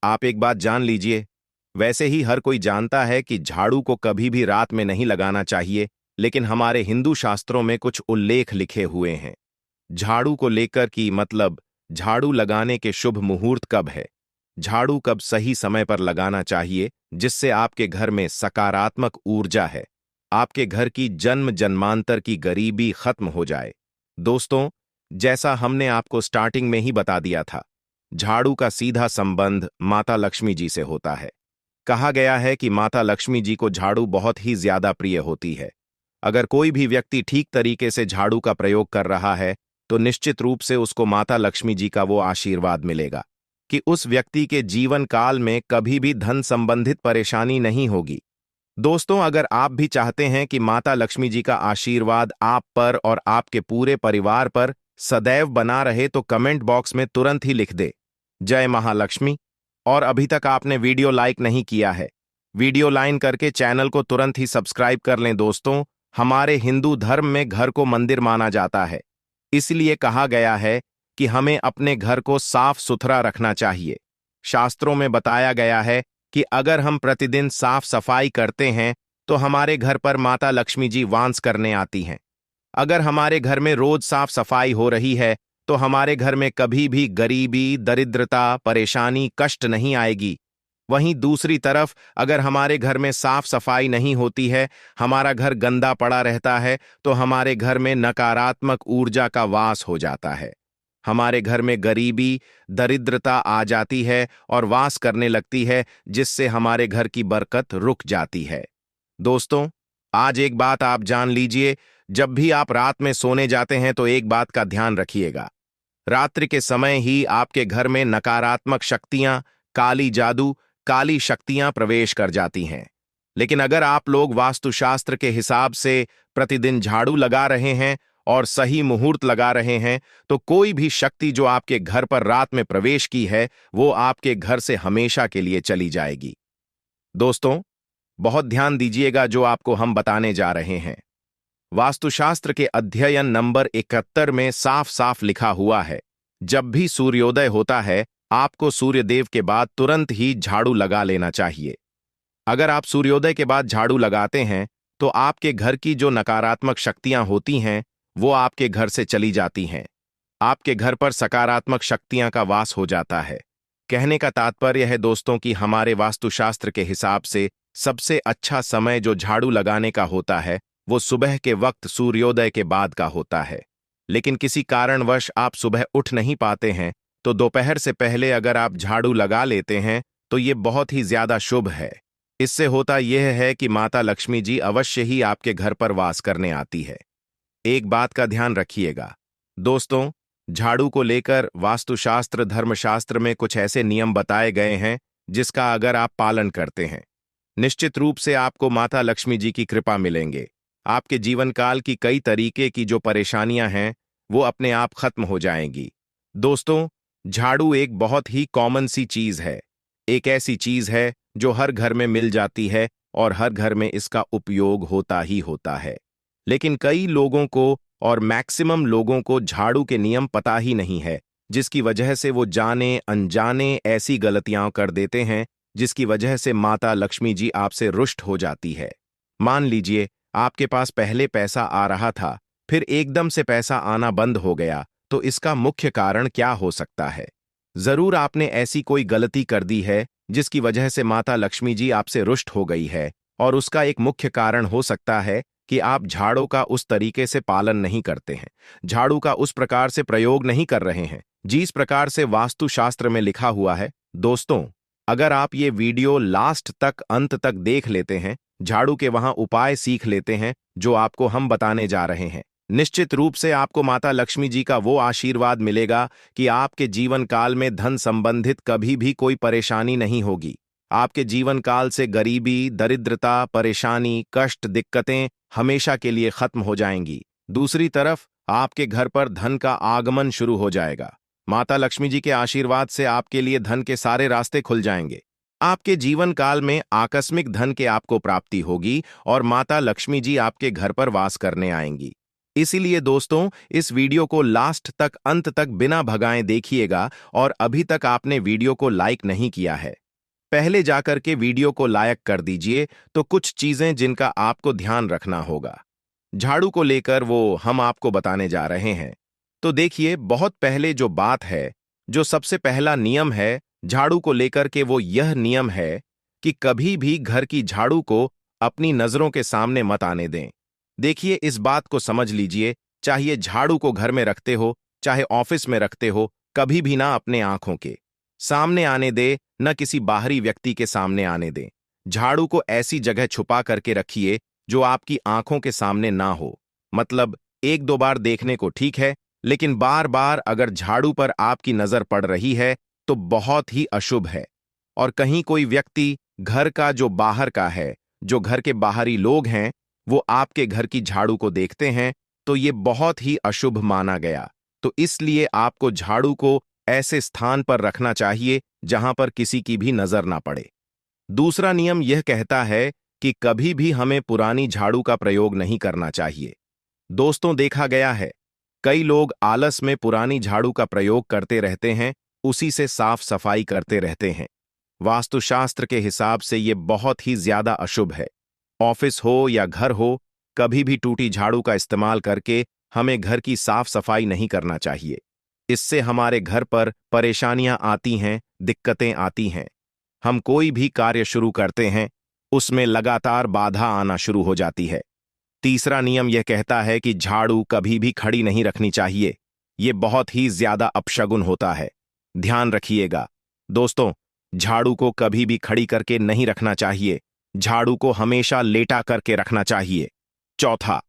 Speaker 1: आप एक बात जान लीजिए, वैसे ही हर कोई जानता है कि झाड़ू को कभी भी रात में नहीं लगाना चाहिए, लेकिन हमारे हिंदू शास्त्रों में कुछ उल्लेख लिखे हुए हैं झाड़ू को लेकर कि मतलब झाड़ू लगाने के शुभ मुहूर्त कब है, झाड़ू कब सही समय पर लगाना चाहिए जिससे आपके घर में सकारात्मक ऊर्जा है, आपके घर की जन्म जन्मांतर की गरीबी खत्म हो जाए। दोस्तों, जैसा हमने आपको स्टार्टिंग में ही बता दिया था, झाड़ू का सीधा संबंध माता लक्ष्मी जी से होता है। कहा गया है कि माता लक्ष्मी जी को झाड़ू बहुत ही ज्यादा प्रिय होती है। अगर कोई भी व्यक्ति ठीक तरीके से झाड़ू का प्रयोग कर रहा है तो निश्चित रूप से उसको माता लक्ष्मी जी का वो आशीर्वाद मिलेगा कि उस व्यक्ति के जीवन काल में कभी भी धन संबंधित परेशानी नहीं होगी। दोस्तों, अगर आप भी चाहते हैं कि माता लक्ष्मी जी का आशीर्वाद आप पर और आपके पूरे परिवार पर सदैव बना रहे तो कमेंट बॉक्स में तुरंत ही लिख दे जय महालक्ष्मी। और अभी तक आपने वीडियो लाइक नहीं किया है, वीडियो लाइन करके चैनल को तुरंत ही सब्सक्राइब कर लें। दोस्तों, हमारे हिंदू धर्म में घर को मंदिर माना जाता है, इसलिए कहा गया है कि हमें अपने घर को साफ सुथरा रखना चाहिए। शास्त्रों में बताया गया है कि अगर हम प्रतिदिन साफ सफाई करते हैं तो हमारे घर पर माता लक्ष्मी जी वास करने आती हैं। अगर हमारे घर में रोज साफ सफाई हो रही है तो हमारे घर में कभी भी गरीबी, दरिद्रता, परेशानी, कष्ट नहीं आएगी। वहीं दूसरी तरफ अगर हमारे घर में साफ सफाई नहीं होती है, हमारा घर गंदा पड़ा रहता है, तो हमारे घर में नकारात्मक ऊर्जा का वास हो जाता है। हमारे घर में गरीबी, दरिद्रता आ जाती है और वास करने लगती है, जिससे हमारे घर की बरकत रुक जाती है। दोस्तों, आज एक बात आप जान लीजिए, जब भी आप रात में सोने जाते हैं तो एक बात का ध्यान रखिएगा। रात्रि के समय ही आपके घर में नकारात्मक शक्तियां, काली जादू, काली शक्तियां प्रवेश कर जाती हैं। लेकिन अगर आप लोग वास्तुशास्त्र के हिसाब से प्रतिदिन झाड़ू लगा रहे हैं और सही मुहूर्त लगा रहे हैं तो कोई भी शक्ति जो आपके घर पर रात में प्रवेश की है वो आपके घर से हमेशा के लिए चली जाएगी। दोस्तों, बहुत ध्यान दीजिएगा जो आपको हम बताने जा रहे हैं। वास्तुशास्त्र के अध्ययन नंबर 71 में साफ साफ लिखा हुआ है, जब भी सूर्योदय होता है आपको सूर्यदेव के बाद तुरंत ही झाड़ू लगा लेना चाहिए। अगर आप सूर्योदय के बाद झाड़ू लगाते हैं तो आपके घर की जो नकारात्मक शक्तियां होती हैं वो आपके घर से चली जाती हैं। आपके घर पर सकारात्मक शक्तियां का वास हो जाता है। कहने का तात्पर्य है दोस्तों कि हमारे वास्तुशास्त्र के हिसाब से सबसे अच्छा समय जो झाड़ू लगाने का होता है वो सुबह के वक्त सूर्योदय के बाद का होता है। लेकिन किसी कारणवश आप सुबह उठ नहीं पाते हैं तो दोपहर से पहले अगर आप झाड़ू लगा लेते हैं तो ये बहुत ही ज्यादा शुभ है। इससे होता यह है कि माता लक्ष्मी जी अवश्य ही आपके घर पर वास करने आती है। एक बात का ध्यान रखिएगा दोस्तों, झाड़ू को लेकर वास्तुशास्त्र, धर्मशास्त्र में कुछ ऐसे नियम बताए गए हैं जिसका अगर आप पालन करते हैं निश्चित रूप से आपको माता लक्ष्मी जी की कृपा मिलेंगे। आपके जीवन काल की कई तरीके की जो परेशानियां हैं वो अपने आप खत्म हो जाएंगी। दोस्तों, झाड़ू एक बहुत ही कॉमन सी चीज है, एक ऐसी चीज है जो हर घर में मिल जाती है और हर घर में इसका उपयोग होता ही होता है। लेकिन कई लोगों को और मैक्सिमम लोगों को झाड़ू के नियम पता ही नहीं है, जिसकी वजह से वो जाने अनजाने ऐसी गलतियां कर देते हैं जिसकी वजह से माता लक्ष्मी जी आपसे रुष्ट हो जाती है। मान लीजिए आपके पास पहले पैसा आ रहा था, फिर एकदम से पैसा आना बंद हो गया, तो इसका मुख्य कारण क्या हो सकता है? जरूर आपने ऐसी कोई गलती कर दी है जिसकी वजह से माता लक्ष्मी जी आपसे रुष्ट हो गई है, और उसका एक मुख्य कारण हो सकता है कि आप झाड़ू का उस तरीके से पालन नहीं करते हैं, झाड़ू का उस प्रकार से प्रयोग नहीं कर रहे हैं जिस प्रकार से वास्तुशास्त्र में लिखा हुआ है। दोस्तों, अगर आप ये वीडियो लास्ट तक, अंत तक देख लेते हैं, झाड़ू के वहां उपाय सीख लेते हैं जो आपको हम बताने जा रहे हैं, निश्चित रूप से आपको माता लक्ष्मी जी का वो आशीर्वाद मिलेगा कि आपके जीवन काल में धन संबंधित कभी भी कोई परेशानी नहीं होगी। आपके जीवन काल से गरीबी, दरिद्रता, परेशानी, कष्ट, दिक्कतें हमेशा के लिए खत्म हो जाएंगी। दूसरी तरफ आपके घर पर धन का आगमन शुरू हो जाएगा। माता लक्ष्मी जी के आशीर्वाद से आपके लिए धन के सारे रास्ते खुल जाएंगे। आपके जीवन काल में आकस्मिक धन के आपको प्राप्ति होगी और माता लक्ष्मी जी आपके घर पर वास करने आएंगी। इसीलिए दोस्तों, इस वीडियो को लास्ट तक, अंत तक बिना भगाए देखिएगा। और अभी तक आपने वीडियो को लाइक नहीं किया है पहले जाकर के वीडियो को लाइक कर दीजिए। तो कुछ चीजें जिनका आपको ध्यान रखना होगा झाड़ू को लेकर वो हम आपको बताने जा रहे हैं। तो देखिए, बहुत पहले जो बात है, जो सबसे पहला नियम है झाड़ू को लेकर के, वो यह नियम है कि कभी भी घर की झाड़ू को अपनी नजरों के सामने मत आने दें। देखिए, इस बात को समझ लीजिए, चाहे झाड़ू को घर में रखते हो चाहे ऑफिस में रखते हो, कभी भी ना अपने आंखों के सामने आने दे, न किसी बाहरी व्यक्ति के सामने आने दें। झाड़ू को ऐसी जगह छुपा करके रखिए जो आपकी आंखों के सामने ना हो। मतलब एक दो बार देखने को ठीक है, लेकिन बार बार अगर झाड़ू पर आपकी नजर पड़ रही है तो बहुत ही अशुभ है। और कहीं कोई व्यक्ति घर का जो बाहर का है, जो घर के बाहरी लोग हैं, वो आपके घर की झाड़ू को देखते हैं तो ये बहुत ही अशुभ माना गया। तो इसलिए आपको झाड़ू को ऐसे स्थान पर रखना चाहिए जहां पर किसी की भी नजर ना पड़े। दूसरा नियम यह कहता है कि कभी भी हमें पुरानी झाड़ू का प्रयोग नहीं करना चाहिए। दोस्तों, देखा गया है कई लोग आलस में पुरानी झाड़ू का प्रयोग करते रहते हैं, उसी से साफ सफाई करते रहते हैं। वास्तुशास्त्र के हिसाब से यह बहुत ही ज्यादा अशुभ है। ऑफिस हो या घर हो, कभी भी टूटी झाड़ू का इस्तेमाल करके हमें घर की साफ सफाई नहीं करना चाहिए। इससे हमारे घर पर परेशानियां आती हैं, दिक्कतें आती हैं। हम कोई भी कार्य शुरू करते हैं, उसमें लगातार बाधा आना शुरू हो जाती है। तीसरा नियम यह कहता है कि झाड़ू कभी भी खड़ी नहीं रखनी चाहिए। यह बहुत ही ज्यादा अपशगुन होता है, ध्यान रखिएगा। दोस्तों, झाड़ू को कभी भी खड़ी करके नहीं रखना चाहिए। झाड़ू को हमेशा लेटा करके रखना चाहिए। चौथा,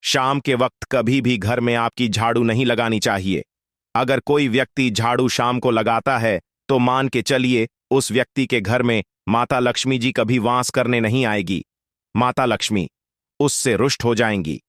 Speaker 1: शाम के वक्त कभी भी घर में आपकी झाड़ू नहीं लगानी चाहिए। अगर कोई व्यक्ति झाड़ू शाम को लगाता है तो मान के चलिए उस व्यक्ति के घर में माता लक्ष्मी जी कभी वास करने नहीं आएगी। माता लक्ष्मी उससे रुष्ट हो जाएंगी।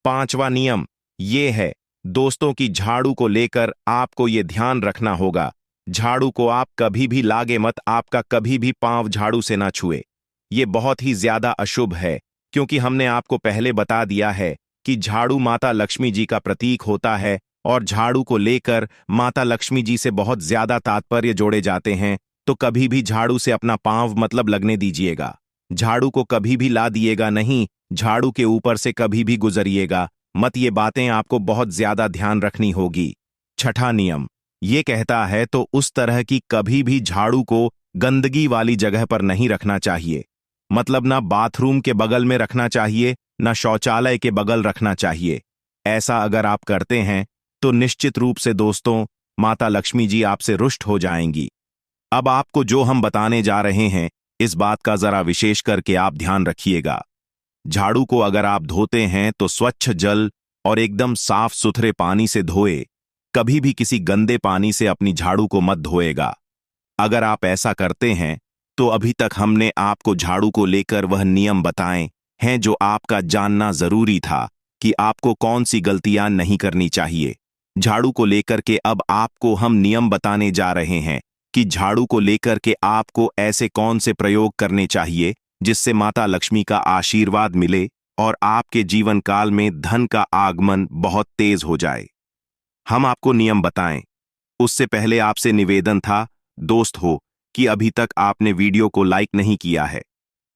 Speaker 1: पांचवा नियम ये है दोस्तों की झाड़ू को लेकर आपको ये ध्यान रखना होगा, झाड़ू को आप कभी भी लागे मत, आपका कभी भी पांव झाड़ू से ना छुए। ये बहुत ही ज्यादा अशुभ है, क्योंकि हमने आपको पहले बता दिया है कि झाड़ू माता लक्ष्मी जी का प्रतीक होता है और झाड़ू को लेकर माता लक्ष्मी जी से बहुत ज्यादा तात्पर्य जोड़े जाते हैं। तो कभी भी झाड़ू से अपना पांव मतलब लगने दीजिएगा। झाड़ू को कभी भी ला दिएगा नहीं, झाड़ू के ऊपर से कभी भी गुजरिएगा मत। ये बातें आपको बहुत ज्यादा ध्यान रखनी होगी। छठा नियम ये कहता है तो उस तरह की कभी भी झाड़ू को गंदगी वाली जगह पर नहीं रखना चाहिए। मतलब ना बाथरूम के बगल में रखना चाहिए, ना शौचालय के बगल रखना चाहिए। ऐसा अगर आप करते हैं तो निश्चित रूप से दोस्तों माता लक्ष्मी जी आपसे रुष्ट हो जाएंगी। अब आपको जो हम बताने जा रहे हैं, इस बात का जरा विशेष करके आप ध्यान रखिएगा। झाड़ू को अगर आप धोते हैं तो स्वच्छ जल और एकदम साफ सुथरे पानी से धोए। कभी भी किसी गंदे पानी से अपनी झाड़ू को मत धोएगा। अगर आप ऐसा करते हैं तो अभी तक हमने आपको झाड़ू को लेकर वह नियम बताए हैं जो आपका जानना जरूरी था कि आपको कौन सी गलतियां नहीं करनी चाहिए। झाड़ू को लेकर के अब आपको हम नियम बताने जा रहे हैं कि झाड़ू को लेकर के आपको ऐसे कौन से प्रयोग करने चाहिए जिससे माता लक्ष्मी का आशीर्वाद मिले और आपके जीवन काल में धन का आगमन बहुत तेज हो जाए। हम आपको नियम बताएं उससे पहले आपसे निवेदन था दोस्त हो कि अभी तक आपने वीडियो को लाइक नहीं किया है,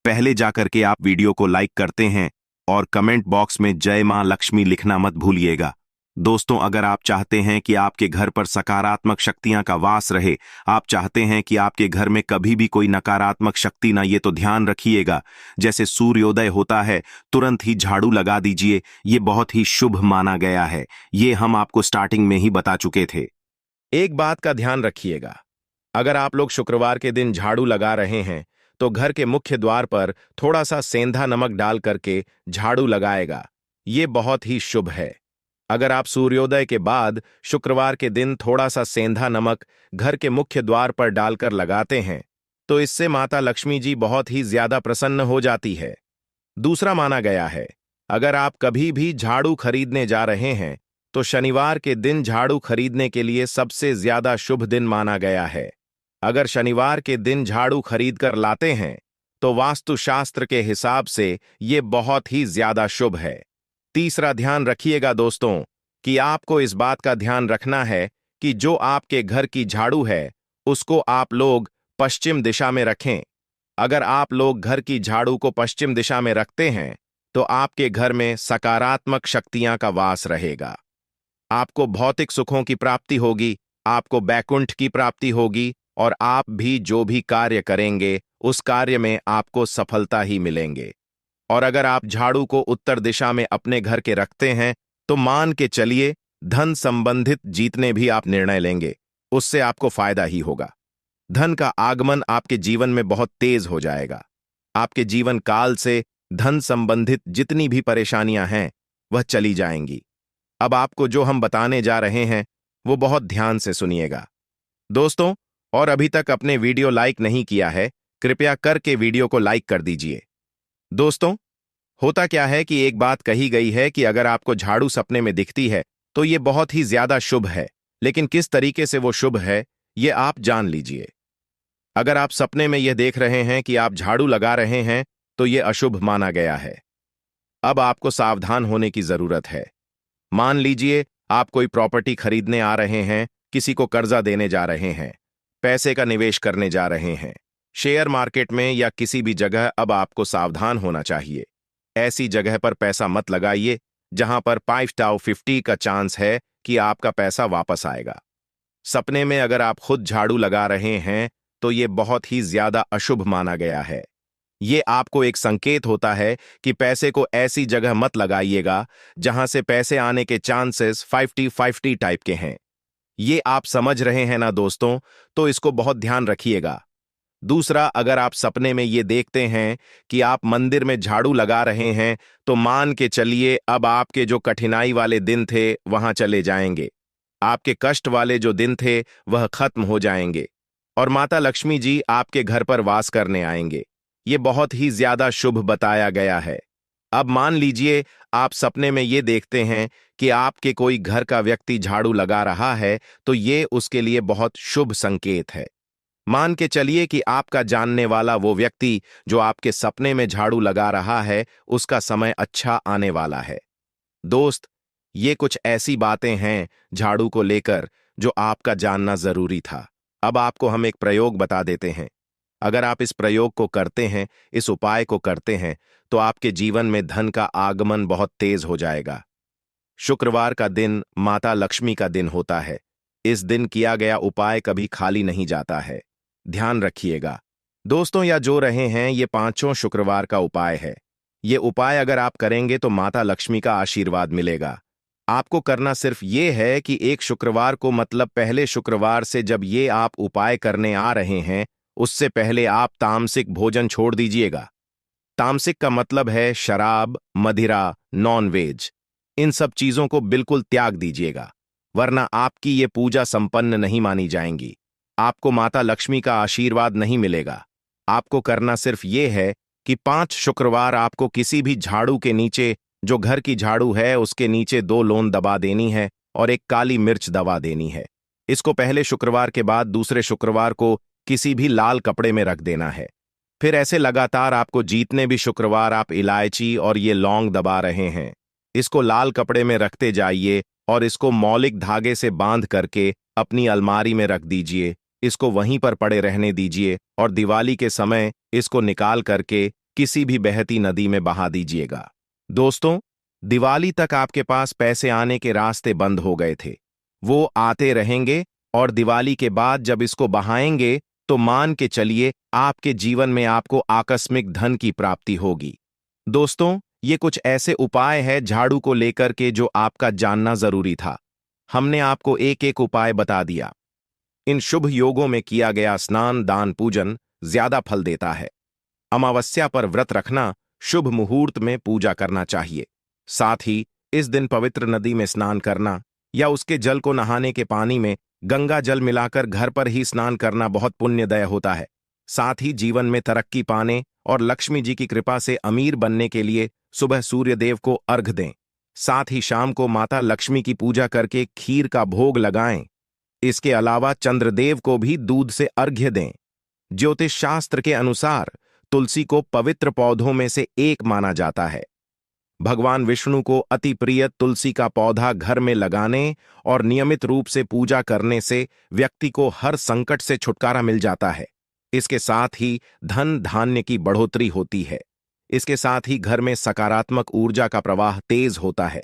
Speaker 1: पहले जाकर के आप वीडियो को लाइक करते हैं और कमेंट बॉक्स में जय मां लक्ष्मी लिखना मत भूलिएगा। दोस्तों, अगर आप चाहते हैं कि आपके घर पर सकारात्मक शक्तियां का वास रहे, आप चाहते हैं कि आपके घर में कभी भी कोई नकारात्मक शक्ति ना, ये तो ध्यान रखिएगा जैसे सूर्योदय होता है तुरंत ही झाड़ू लगा दीजिए। ये बहुत ही शुभ माना गया है। ये हम आपको स्टार्टिंग में ही बता चुके थे। एक बात का ध्यान रखिएगा, अगर आप लोग शुक्रवार के दिन झाड़ू लगा रहे हैं तो घर के मुख्य द्वार पर थोड़ा सा सेंधा नमक डाल करके झाड़ू लगाएगा। ये बहुत ही शुभ है। अगर आप सूर्योदय के बाद शुक्रवार के दिन थोड़ा सा सेंधा नमक घर के मुख्य द्वार पर डालकर लगाते हैं तो इससे माता लक्ष्मी जी बहुत ही ज्यादा प्रसन्न हो जाती है। दूसरा माना गया है, अगर आप कभी भी झाड़ू खरीदने जा रहे हैं तो शनिवार के दिन झाड़ू खरीदने के लिए सबसे ज्यादा शुभ दिन माना गया है। अगर शनिवार के दिन झाड़ू खरीद कर लाते हैं तो वास्तुशास्त्र के हिसाब से ये बहुत ही ज्यादा शुभ है। तीसरा ध्यान रखिएगा दोस्तों कि आपको इस बात का ध्यान रखना है कि जो आपके घर की झाड़ू है उसको आप लोग पश्चिम दिशा में रखें। अगर आप लोग घर की झाड़ू को पश्चिम दिशा में रखते हैं तो आपके घर में सकारात्मक शक्तियां का वास रहेगा। आपको भौतिक सुखों की प्राप्ति होगी, आपको बैकुंठ की प्राप्ति होगी और आप भी जो भी कार्य करेंगे उस कार्य में आपको सफलता ही मिलेंगे। और अगर आप झाड़ू को उत्तर दिशा में अपने घर के रखते हैं तो मान के चलिए धन संबंधित जितने भी आप निर्णय लेंगे उससे आपको फायदा ही होगा। धन का आगमन आपके जीवन में बहुत तेज हो जाएगा। आपके जीवन काल से धन संबंधित जितनी भी परेशानियां हैं वह चली जाएंगी। अब आपको जो हम बताने जा रहे हैं वो बहुत ध्यान से सुनिएगा दोस्तों। और अभी तक अपने वीडियो लाइक नहीं किया है, कृपया करके वीडियो को लाइक कर दीजिए। दोस्तों, होता क्या है कि एक बात कही गई है कि अगर आपको झाड़ू सपने में दिखती है तो ये बहुत ही ज्यादा शुभ है, लेकिन किस तरीके से वो शुभ है ये आप जान लीजिए। अगर आप सपने में यह देख रहे हैं कि आप झाड़ू लगा रहे हैं तो ये अशुभ माना गया है। अब आपको सावधान होने की जरूरत है। मान लीजिए आप कोई प्रॉपर्टी खरीदने आ रहे हैं, किसी को कर्जा देने जा रहे हैं, पैसे का निवेश करने जा रहे हैं, शेयर मार्केट में या किसी भी जगह। अब आपको सावधान होना चाहिए। ऐसी जगह पर पैसा मत लगाइए जहां पर 5/50 का चांस है कि आपका पैसा वापस आएगा। सपने में अगर आप खुद झाड़ू लगा रहे हैं तो ये बहुत ही ज्यादा अशुभ माना गया है। ये आपको एक संकेत होता है कि पैसे को ऐसी जगह मत लगाइएगा जहां से पैसे आने के चांसेस 50-50 टाइप के हैं। ये आप समझ रहे हैं ना दोस्तों? तो इसको बहुत ध्यान रखिएगा। दूसरा, अगर आप सपने में ये देखते हैं कि आप मंदिर में झाड़ू लगा रहे हैं तो मान के चलिए अब आपके जो कठिनाई वाले दिन थे वहां चले जाएंगे। आपके कष्ट वाले जो दिन थे वह खत्म हो जाएंगे और माता लक्ष्मी जी आपके घर पर वास करने आएंगे। ये बहुत ही ज्यादा शुभ बताया गया है। अब मान लीजिए आप सपने में ये देखते हैं कि आपके कोई घर का व्यक्ति झाड़ू लगा रहा है तो ये उसके लिए बहुत शुभ संकेत है। मान के चलिए कि आपका जानने वाला वो व्यक्ति जो आपके सपने में झाड़ू लगा रहा है उसका समय अच्छा आने वाला है। दोस्त, ये कुछ ऐसी बातें हैं झाड़ू को लेकर जो आपका जानना जरूरी था। अब आपको हम एक प्रयोग बता देते हैं। अगर आप इस प्रयोग को करते हैं, इस उपाय को करते हैं, तो आपके जीवन में धन का आगमन बहुत तेज हो जाएगा। शुक्रवार का दिन माता लक्ष्मी का दिन होता है। इस दिन किया गया उपाय कभी खाली नहीं जाता है, ध्यान रखिएगा दोस्तों। या जो रहे हैं ये पांचों शुक्रवार का उपाय है। ये उपाय अगर आप करेंगे तो माता लक्ष्मी का आशीर्वाद मिलेगा। आपको करना सिर्फ ये है कि एक शुक्रवार को, मतलब पहले शुक्रवार से जब ये आप उपाय करने आ रहे हैं उससे पहले आप तामसिक भोजन छोड़ दीजिएगा। तामसिक का मतलब है शराब, मदिरा, नॉन वेज। इन सब चीजों को बिल्कुल त्याग दीजिएगा, वरना आपकी ये पूजा संपन्न नहीं मानी जाएंगी। आपको माता लक्ष्मी का आशीर्वाद नहीं मिलेगा। आपको करना सिर्फ ये है कि 5 शुक्रवार आपको किसी भी झाड़ू के नीचे, जो घर की झाड़ू है उसके नीचे 2 लोन दबा देनी है और एक काली मिर्च दबा देनी है। इसको पहले शुक्रवार के बाद दूसरे शुक्रवार को किसी भी लाल कपड़े में रख देना है। फिर ऐसे लगातार आपको जितने भी शुक्रवार आप इलायची और ये लौंग दबा रहे हैं इसको लाल कपड़े में रखते जाइए और इसको मौलिक धागे से बांध करके अपनी अलमारी में रख दीजिए। इसको वहीं पर पड़े रहने दीजिए और दिवाली के समय इसको निकाल करके किसी भी बहती नदी में बहा दीजिएगा। दोस्तों, दिवाली तक आपके पास पैसे आने के रास्ते बंद हो गए थे, वो आते रहेंगे और दिवाली के बाद जब इसको बहाएंगे तो मान के चलिए आपके जीवन में आपको आकस्मिक धन की प्राप्ति होगी। दोस्तों, ये कुछ ऐसे उपाय है झाड़ू को लेकर के जो आपका जानना जरूरी था। हमने आपको एक एक उपाय बता दिया। इन शुभ योगों में किया गया स्नान, दान, पूजन ज्यादा फल देता है। अमावस्या पर व्रत रखना, शुभ मुहूर्त में पूजा करना चाहिए। साथ ही इस दिन पवित्र नदी में स्नान करना या उसके जल को नहाने के पानी में गंगा जल मिलाकर घर पर ही स्नान करना बहुत पुण्यदायी होता है। साथ ही जीवन में तरक्की पाने और लक्ष्मी जी की कृपा से अमीर बनने के लिए सुबह सूर्य देव को अर्घ दें। साथ ही शाम को माता लक्ष्मी की पूजा करके खीर का भोग लगाएं। इसके अलावा चंद्रदेव को भी दूध से अर्घ्य दें। ज्योतिष शास्त्र के अनुसार तुलसी को पवित्र पौधों में से एक माना जाता है। भगवान विष्णु को अति प्रिय तुलसी का पौधा घर में लगाने और नियमित रूप से पूजा करने से व्यक्ति को हर संकट से छुटकारा मिल जाता है। इसके साथ ही धन धान्य की बढ़ोतरी होती है। इसके साथ ही घर में सकारात्मक ऊर्जा का प्रवाह तेज होता है।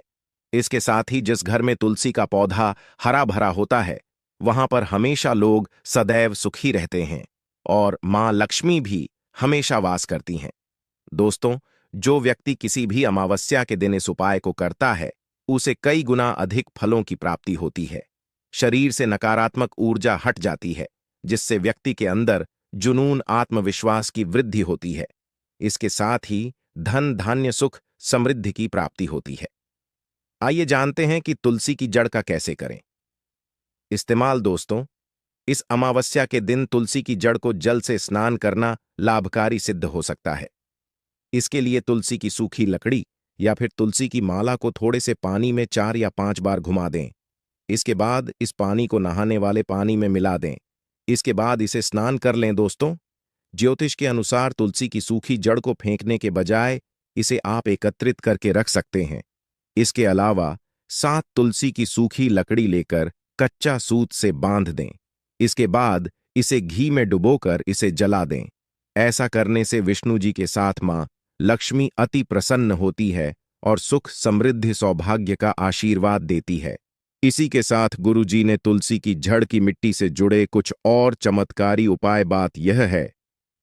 Speaker 1: इसके साथ ही जिस घर में तुलसी का पौधा हरा भरा होता है, वहां पर हमेशा लोग सदैव सुखी रहते हैं और मां लक्ष्मी भी हमेशा वास करती हैं। दोस्तों, जो व्यक्ति किसी भी अमावस्या के दिन इस उपाय को करता है, उसे कई गुना अधिक फलों की प्राप्ति होती है। शरीर से नकारात्मक ऊर्जा हट जाती है, जिससे व्यक्ति के अंदर जुनून आत्मविश्वास की वृद्धि होती है। इसके साथ ही धन धान्य सुख समृद्धि की प्राप्ति होती है। आइए जानते हैं कि तुलसी की जड़ का कैसे करें इस्तेमाल। दोस्तों, इस अमावस्या के दिन तुलसी की जड़ को जल से स्नान करना लाभकारी सिद्ध हो सकता है। इसके लिए तुलसी की सूखी लकड़ी या फिर तुलसी की माला को थोड़े से पानी में 4 या 5 बार घुमा दें। इसके बाद इस पानी को नहाने वाले पानी में मिला दें। इसके बाद इसे स्नान कर लें। दोस्तों, ज्योतिष के अनुसार तुलसी की सूखी जड़ को फेंकने के बजाय इसे आप एकत्रित करके रख सकते हैं। इसके अलावा 7 तुलसी की सूखी लकड़ी लेकर कच्चा सूत से बांध दें। इसके बाद इसे घी में डुबोकर इसे जला दें। ऐसा करने से विष्णु जी के साथ मां लक्ष्मी अति प्रसन्न होती है और सुख समृद्धि सौभाग्य का आशीर्वाद देती है। इसी के साथ गुरु जी ने तुलसी की जड़ की मिट्टी से जुड़े कुछ और चमत्कारी उपाय बात यह है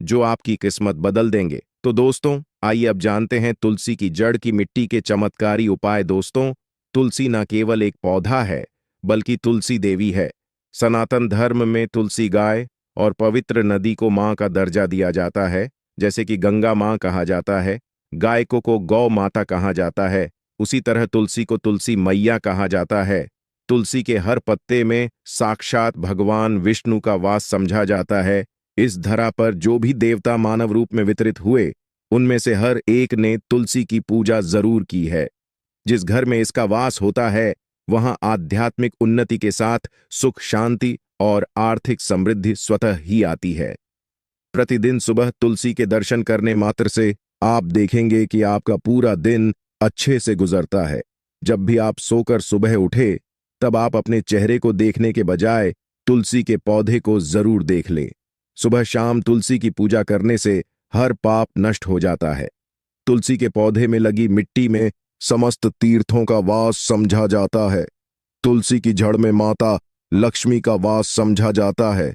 Speaker 1: जो आपकी किस्मत बदल देंगे। तो दोस्तों, आइए अब जानते हैं तुलसी की जड़ की मिट्टी के चमत्कारी उपाय। दोस्तों, तुलसी न केवल एक पौधा है, बल्कि तुलसी देवी है। सनातन धर्म में तुलसी गाय और पवित्र नदी को मां का दर्जा दिया जाता है। जैसे कि गंगा मां कहा जाता है, गाय को गौ माता कहा जाता है, उसी तरह तुलसी को तुलसी मैया कहा जाता है। तुलसी के हर पत्ते में साक्षात भगवान विष्णु का वास समझा जाता है। इस धरा पर जो भी देवता मानव रूप में वितरित हुए, उनमें से हर एक ने तुलसी की पूजा जरूर की है। जिस घर में इसका वास होता है, वहां आध्यात्मिक उन्नति के साथ सुख शांति और आर्थिक समृद्धि स्वतः ही आती है। प्रतिदिन सुबह तुलसी के दर्शन करने मात्र से आप देखेंगे कि आपका पूरा दिन अच्छे से गुजरता है। जब भी आप सोकर सुबह उठे, तब आप अपने चेहरे को देखने के बजाय तुलसी के पौधे को जरूर देख ले। सुबह शाम तुलसी की पूजा करने से हर पाप नष्ट हो जाता है। तुलसी के पौधे में लगी मिट्टी में समस्त तीर्थों का वास समझा जाता है। तुलसी की जड़ में माता लक्ष्मी का वास समझा जाता है।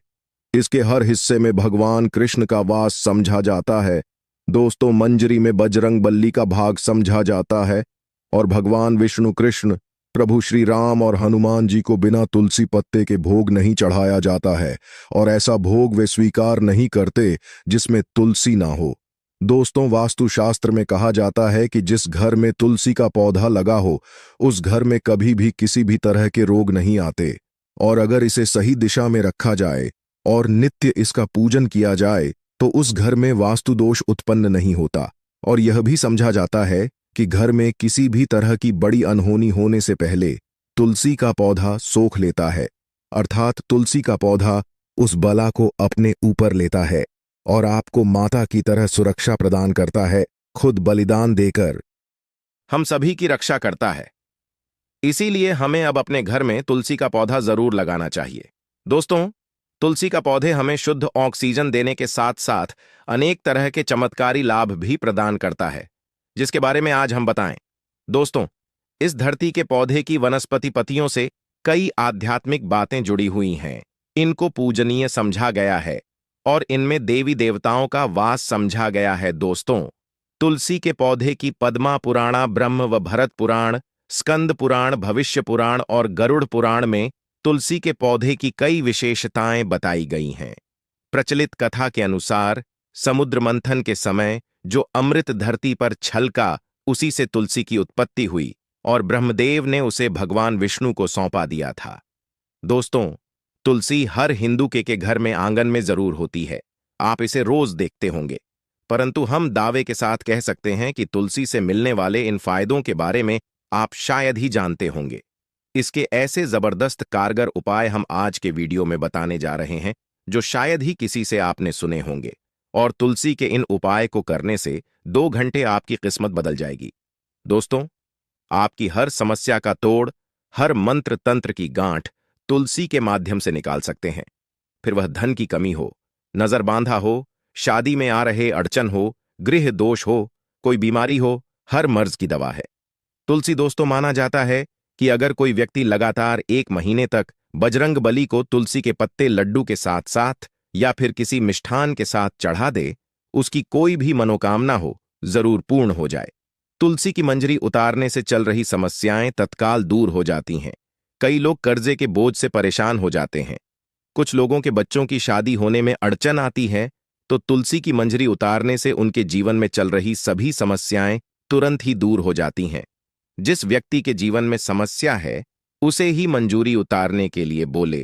Speaker 1: इसके हर हिस्से में भगवान कृष्ण का वास समझा जाता है। दोस्तों, मंजरी में बजरंग बल्ली का भाग समझा जाता है और भगवान विष्णु कृष्ण, प्रभु श्री राम और हनुमान जी को बिना तुलसी पत्ते के भोग नहीं चढ़ाया जाता है और ऐसा भोग वे स्वीकार नहीं करते जिसमें तुलसी ना हो। दोस्तों, वास्तुशास्त्र में कहा जाता है कि जिस घर में तुलसी का पौधा लगा हो, उस घर में कभी भी किसी भी तरह के रोग नहीं आते। और अगर इसे सही दिशा में रखा जाए और नित्य इसका पूजन किया जाए, तो उस घर में वास्तु दोष उत्पन्न नहीं होता। और यह भी समझा जाता है कि घर में किसी भी तरह की बड़ी अनहोनी होने से पहले तुलसी का पौधा सोख लेता है, अर्थात तुलसी का पौधा उस बला को अपने ऊपर लेता है और आपको माता की तरह सुरक्षा प्रदान करता है, खुद बलिदान देकर हम सभी की रक्षा करता है। इसीलिए हमें अब अपने घर में तुलसी का पौधा जरूर लगाना चाहिए। दोस्तों, तुलसी का पौधे हमें शुद्ध ऑक्सीजन देने के साथ साथ अनेक तरह के चमत्कारी लाभ भी प्रदान करता है, जिसके बारे में आज हम बताएं। दोस्तों, इस धरती के पौधे की वनस्पति पत्तियों से कई आध्यात्मिक बातें जुड़ी हुई हैं। इनको पूजनीय समझा गया है और इनमें देवी देवताओं का वास समझा गया है। दोस्तों, तुलसी के पौधे की पद्मा पुराणा, ब्रह्म व भरत पुराण, स्कंद पुराण, भविष्य पुराण और गरुड़ पुराण में तुलसी के पौधे की कई विशेषताएं बताई गई हैं। प्रचलित कथा के अनुसार समुद्र मंथन के समय जो अमृत धरती पर छलका, उसी से तुलसी की उत्पत्ति हुई और ब्रह्मदेव ने उसे भगवान विष्णु को सौंपा दिया था। दोस्तों, तुलसी हर हिंदू के घर में आंगन में जरूर होती है। आप इसे रोज देखते होंगे, परंतु हम दावे के साथ कह सकते हैं कि तुलसी से मिलने वाले इन फायदों के बारे में आप शायद ही जानते होंगे। इसके ऐसे जबरदस्त कारगर उपाय हम आज के वीडियो में बताने जा रहे हैं, जो शायद ही किसी से आपने सुने होंगे। और तुलसी के इन उपाय को करने से 2 घंटे आपकी किस्मत बदल जाएगी। दोस्तों, आपकी हर समस्या का तोड़, हर मंत्र तंत्र की गांठ तुलसी के माध्यम से निकाल सकते हैं। फिर वह धन की कमी हो, नजर बांधा हो, शादी में आ रहे अड़चन हो, गृह दोष हो, कोई बीमारी हो, हर मर्ज की दवा है। तुलसी दोस्तों माना जाता है कि अगर कोई व्यक्ति लगातार 1 महीने तक बजरंग बली को तुलसी के पत्ते लड्डू के साथ साथ या फिर किसी मिष्ठान के साथ चढ़ा दे, उसकी कोई भी मनोकामना हो जरूर पूर्ण हो जाए। तुलसी की मंजरी उतारने से चल रही समस्याएं तत्काल दूर हो जाती हैं। कई लोग कर्जे के बोझ से परेशान हो जाते हैं। कुछ लोगों के बच्चों की शादी होने में अड़चन आती है, तो तुलसी की मंजरी उतारने से उनके जीवन में चल रही सभी समस्याएं तुरंत ही दूर हो जाती हैं। जिस व्यक्ति के जीवन में समस्या है, उसे ही मंजूरी उतारने के लिए बोले।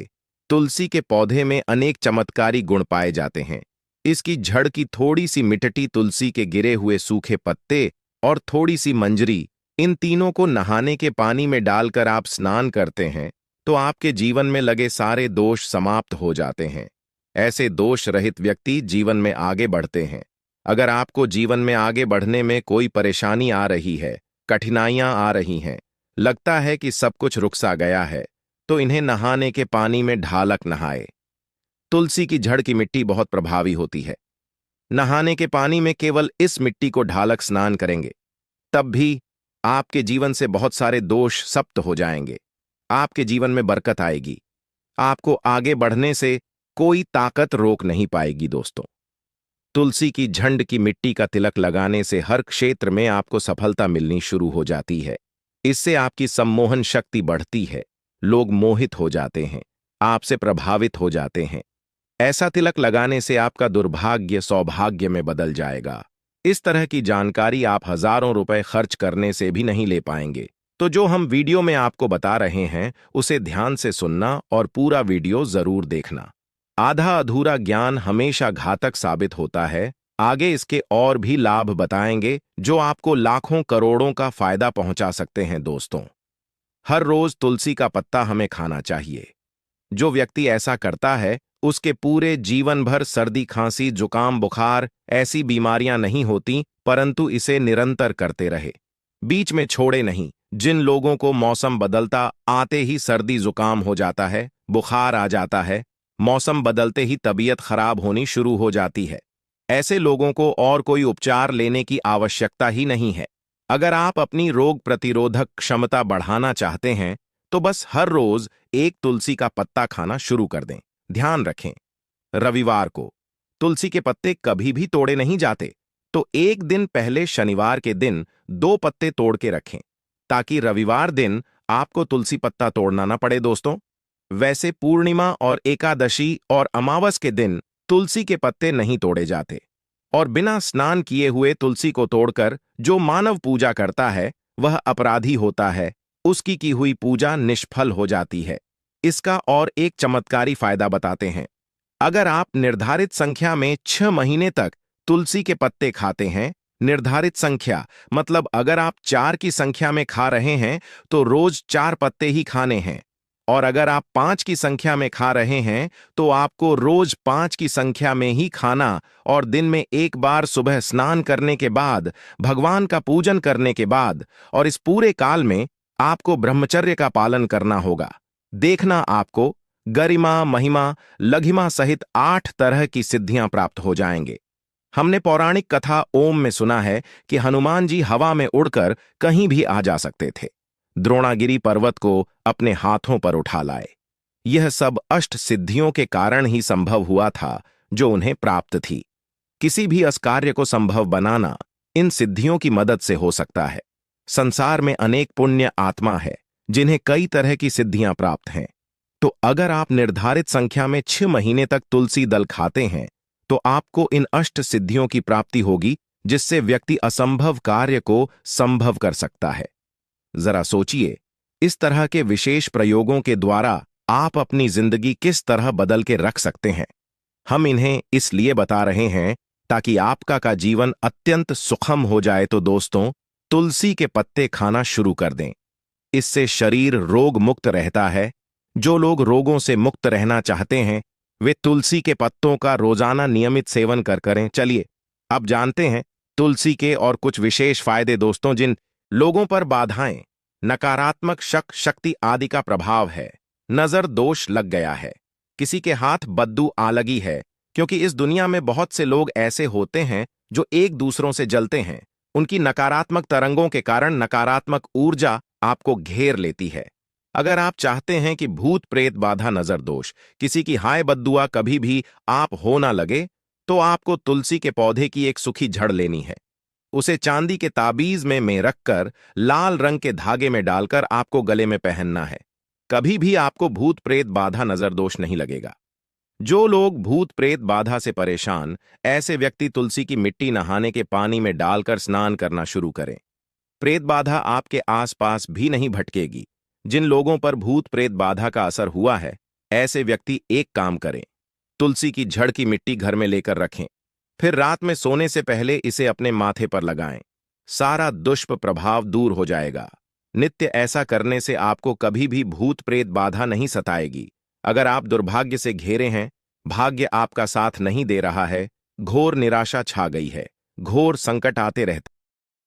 Speaker 1: तुलसी के पौधे में अनेक चमत्कारी गुण पाए जाते हैं। इसकी जड़ की थोड़ी सी मिट्टी, तुलसी के गिरे हुए सूखे पत्ते और थोड़ी सी मंजरी, इन तीनों को नहाने के पानी में डालकर आप स्नान करते हैं तो आपके जीवन में लगे सारे दोष समाप्त हो जाते हैं। ऐसे दोष रहित व्यक्ति जीवन में आगे बढ़ते हैं। अगर आपको जीवन में आगे बढ़ने में कोई परेशानी आ रही है, कठिनाइयां आ रही हैं, लगता है कि सब कुछ रुकसा गया है, तो इन्हें नहाने के पानी में ढालक नहाए। तुलसी की जड़ की मिट्टी बहुत प्रभावी होती है। नहाने के पानी में केवल इस मिट्टी को ढालक स्नान करेंगे, तब भी आपके जीवन से बहुत सारे दोष समाप्त हो जाएंगे। आपके जीवन में बरकत आएगी। आपको आगे बढ़ने से कोई ताकत रोक नहीं पाएगी दोस्तों। तुलसी की झंड की मिट्टी का तिलक लगाने से हर क्षेत्र में आपको सफलता मिलनी शुरू हो जाती है। इससे आपकी सम्मोहन शक्ति बढ़ती है। लोग मोहित हो जाते हैं, आपसे प्रभावित हो जाते हैं। ऐसा तिलक लगाने से आपका दुर्भाग्य सौभाग्य में बदल जाएगा। इस तरह की जानकारी आप हजारों रुपए खर्च करने से भी नहीं ले पाएंगे। तो जो हम वीडियो में आपको बता रहे हैं, उसे ध्यान से सुनना और पूरा वीडियो जरूर देखना। आधा अधूरा ज्ञान हमेशा घातक साबित होता है। आगे इसके और भी लाभ बताएंगे जो आपको लाखों करोड़ों का फायदा पहुंचा सकते हैं दोस्तों। हर रोज तुलसी का पत्ता हमें खाना चाहिए। जो व्यक्ति ऐसा करता है, उसके पूरे जीवन भर सर्दी, खांसी, जुकाम, बुखार ऐसी बीमारियां नहीं होती, परंतु इसे निरंतर करते रहे, बीच में छोड़े नहीं। जिन लोगों को मौसम बदलता आते ही सर्दी जुकाम हो जाता है, बुखार आ जाता है, मौसम बदलते ही तबीयत खराब होनी शुरू हो जाती है, ऐसे लोगों को और कोई उपचार लेने की आवश्यकता ही नहीं है। अगर आप अपनी रोग प्रतिरोधक क्षमता बढ़ाना चाहते हैं, तो बस हर रोज एक तुलसी का पत्ता खाना शुरू कर दें। ध्यान रखें, रविवार को तुलसी के पत्ते कभी भी तोड़े नहीं जाते, तो एक दिन पहले शनिवार के दिन 2 पत्ते तोड़ के रखें, ताकि रविवार दिन आपको तुलसी पत्ता तोड़ना ना पड़े दोस्तों। वैसे पूर्णिमा और एकादशी और अमावस के दिन तुलसी के पत्ते नहीं तोड़े जाते, और बिना स्नान किए हुए तुलसी को तोड़कर जो मानव पूजा करता है, वह अपराधी होता है। उसकी की हुई पूजा निष्फल हो जाती है। इसका और एक चमत्कारी फायदा बताते हैं। अगर आप निर्धारित संख्या में 6 महीने तक तुलसी के पत्ते खाते हैं, निर्धारित संख्या मतलब अगर आप 4 की संख्या में खा रहे हैं तो रोज 4 पत्ते ही खाने हैं, और अगर आप 5 की संख्या में खा रहे हैं तो आपको रोज 5 की संख्या में ही खाना, और दिन में एक बार सुबह स्नान करने के बाद, भगवान का पूजन करने के बाद, और इस पूरे काल में आपको ब्रह्मचर्य का पालन करना होगा। देखना आपको गरिमा, महिमा, लघिमा सहित 8 तरह की सिद्धियां प्राप्त हो जाएंगे। हमने पौराणिक कथा ओम में सुना है कि हनुमान जी हवा में उड़कर कहीं भी आ जा सकते थे। द्रोणागिरी पर्वत को अपने हाथों पर उठा लाए। यह सब अष्ट सिद्धियों के कारण ही संभव हुआ था जो उन्हें प्राप्त थी। किसी भी असकार्य को संभव बनाना इन सिद्धियों की मदद से हो सकता है। संसार में अनेक पुण्य आत्मा है जिन्हें कई तरह की सिद्धियां प्राप्त हैं। तो अगर आप निर्धारित संख्या में 6 महीने तक तुलसी दल खाते हैं, तो आपको इन अष्ट सिद्धियों की प्राप्ति होगी, जिससे व्यक्ति असंभव कार्य को संभव कर सकता है। जरा सोचिए, इस तरह के विशेष प्रयोगों के द्वारा आप अपनी जिंदगी किस तरह बदल के रख सकते हैं। हम इन्हें इसलिए बता रहे हैं ताकि आपका का जीवन अत्यंत सुखम हो जाए। तो दोस्तों, तुलसी के पत्ते खाना शुरू कर दें। इससे शरीर रोग मुक्त रहता है। जो लोग रोगों से मुक्त रहना चाहते हैं, वे तुलसी के पत्तों का रोजाना नियमित सेवन करें। चलिए अब जानते हैं तुलसी के और कुछ विशेष फायदे दोस्तों। जिन लोगों पर बाधाएं, नकारात्मक शक, शक्ति आदि का प्रभाव है, नजर दोष लग गया है, किसी के हाथ बद्दू आ लगी है, क्योंकि इस दुनिया में बहुत से लोग ऐसे होते हैं जो एक दूसरों से जलते हैं। उनकी नकारात्मक तरंगों के कारण नकारात्मक ऊर्जा आपको घेर लेती है। अगर आप चाहते हैं कि भूत प्रेत बाधा नजर दोष किसी की हाय बद्दुआ कभी भी आप हो ना लगे, तो आपको तुलसी के पौधे की एक सूखी जड़ लेनी है। उसे चांदी के ताबीज में रखकर लाल रंग के धागे में डालकर आपको गले में पहनना है। कभी भी आपको भूत प्रेत बाधा नजर दोष नहीं लगेगा। जो लोग भूत प्रेत बाधा से परेशान, ऐसे व्यक्ति तुलसी की मिट्टी नहाने के पानी में डालकर स्नान करना शुरू करें। प्रेत बाधा आपके आसपास भी नहीं भटकेगी। जिन लोगों पर भूत प्रेत बाधा का असर हुआ है, ऐसे व्यक्ति एक काम करें, तुलसी की जड़ की मिट्टी घर में लेकर रखें, फिर रात में सोने से पहले इसे अपने माथे पर लगाएं। सारा दुष्प प्रभाव दूर हो जाएगा। नित्य ऐसा करने से आपको कभी भी भूत प्रेत बाधा नहीं सताएगी। अगर आप दुर्भाग्य से घेरे हैं, भाग्य आपका साथ नहीं दे रहा है, घोर निराशा छा गई है, घोर संकट आते रहते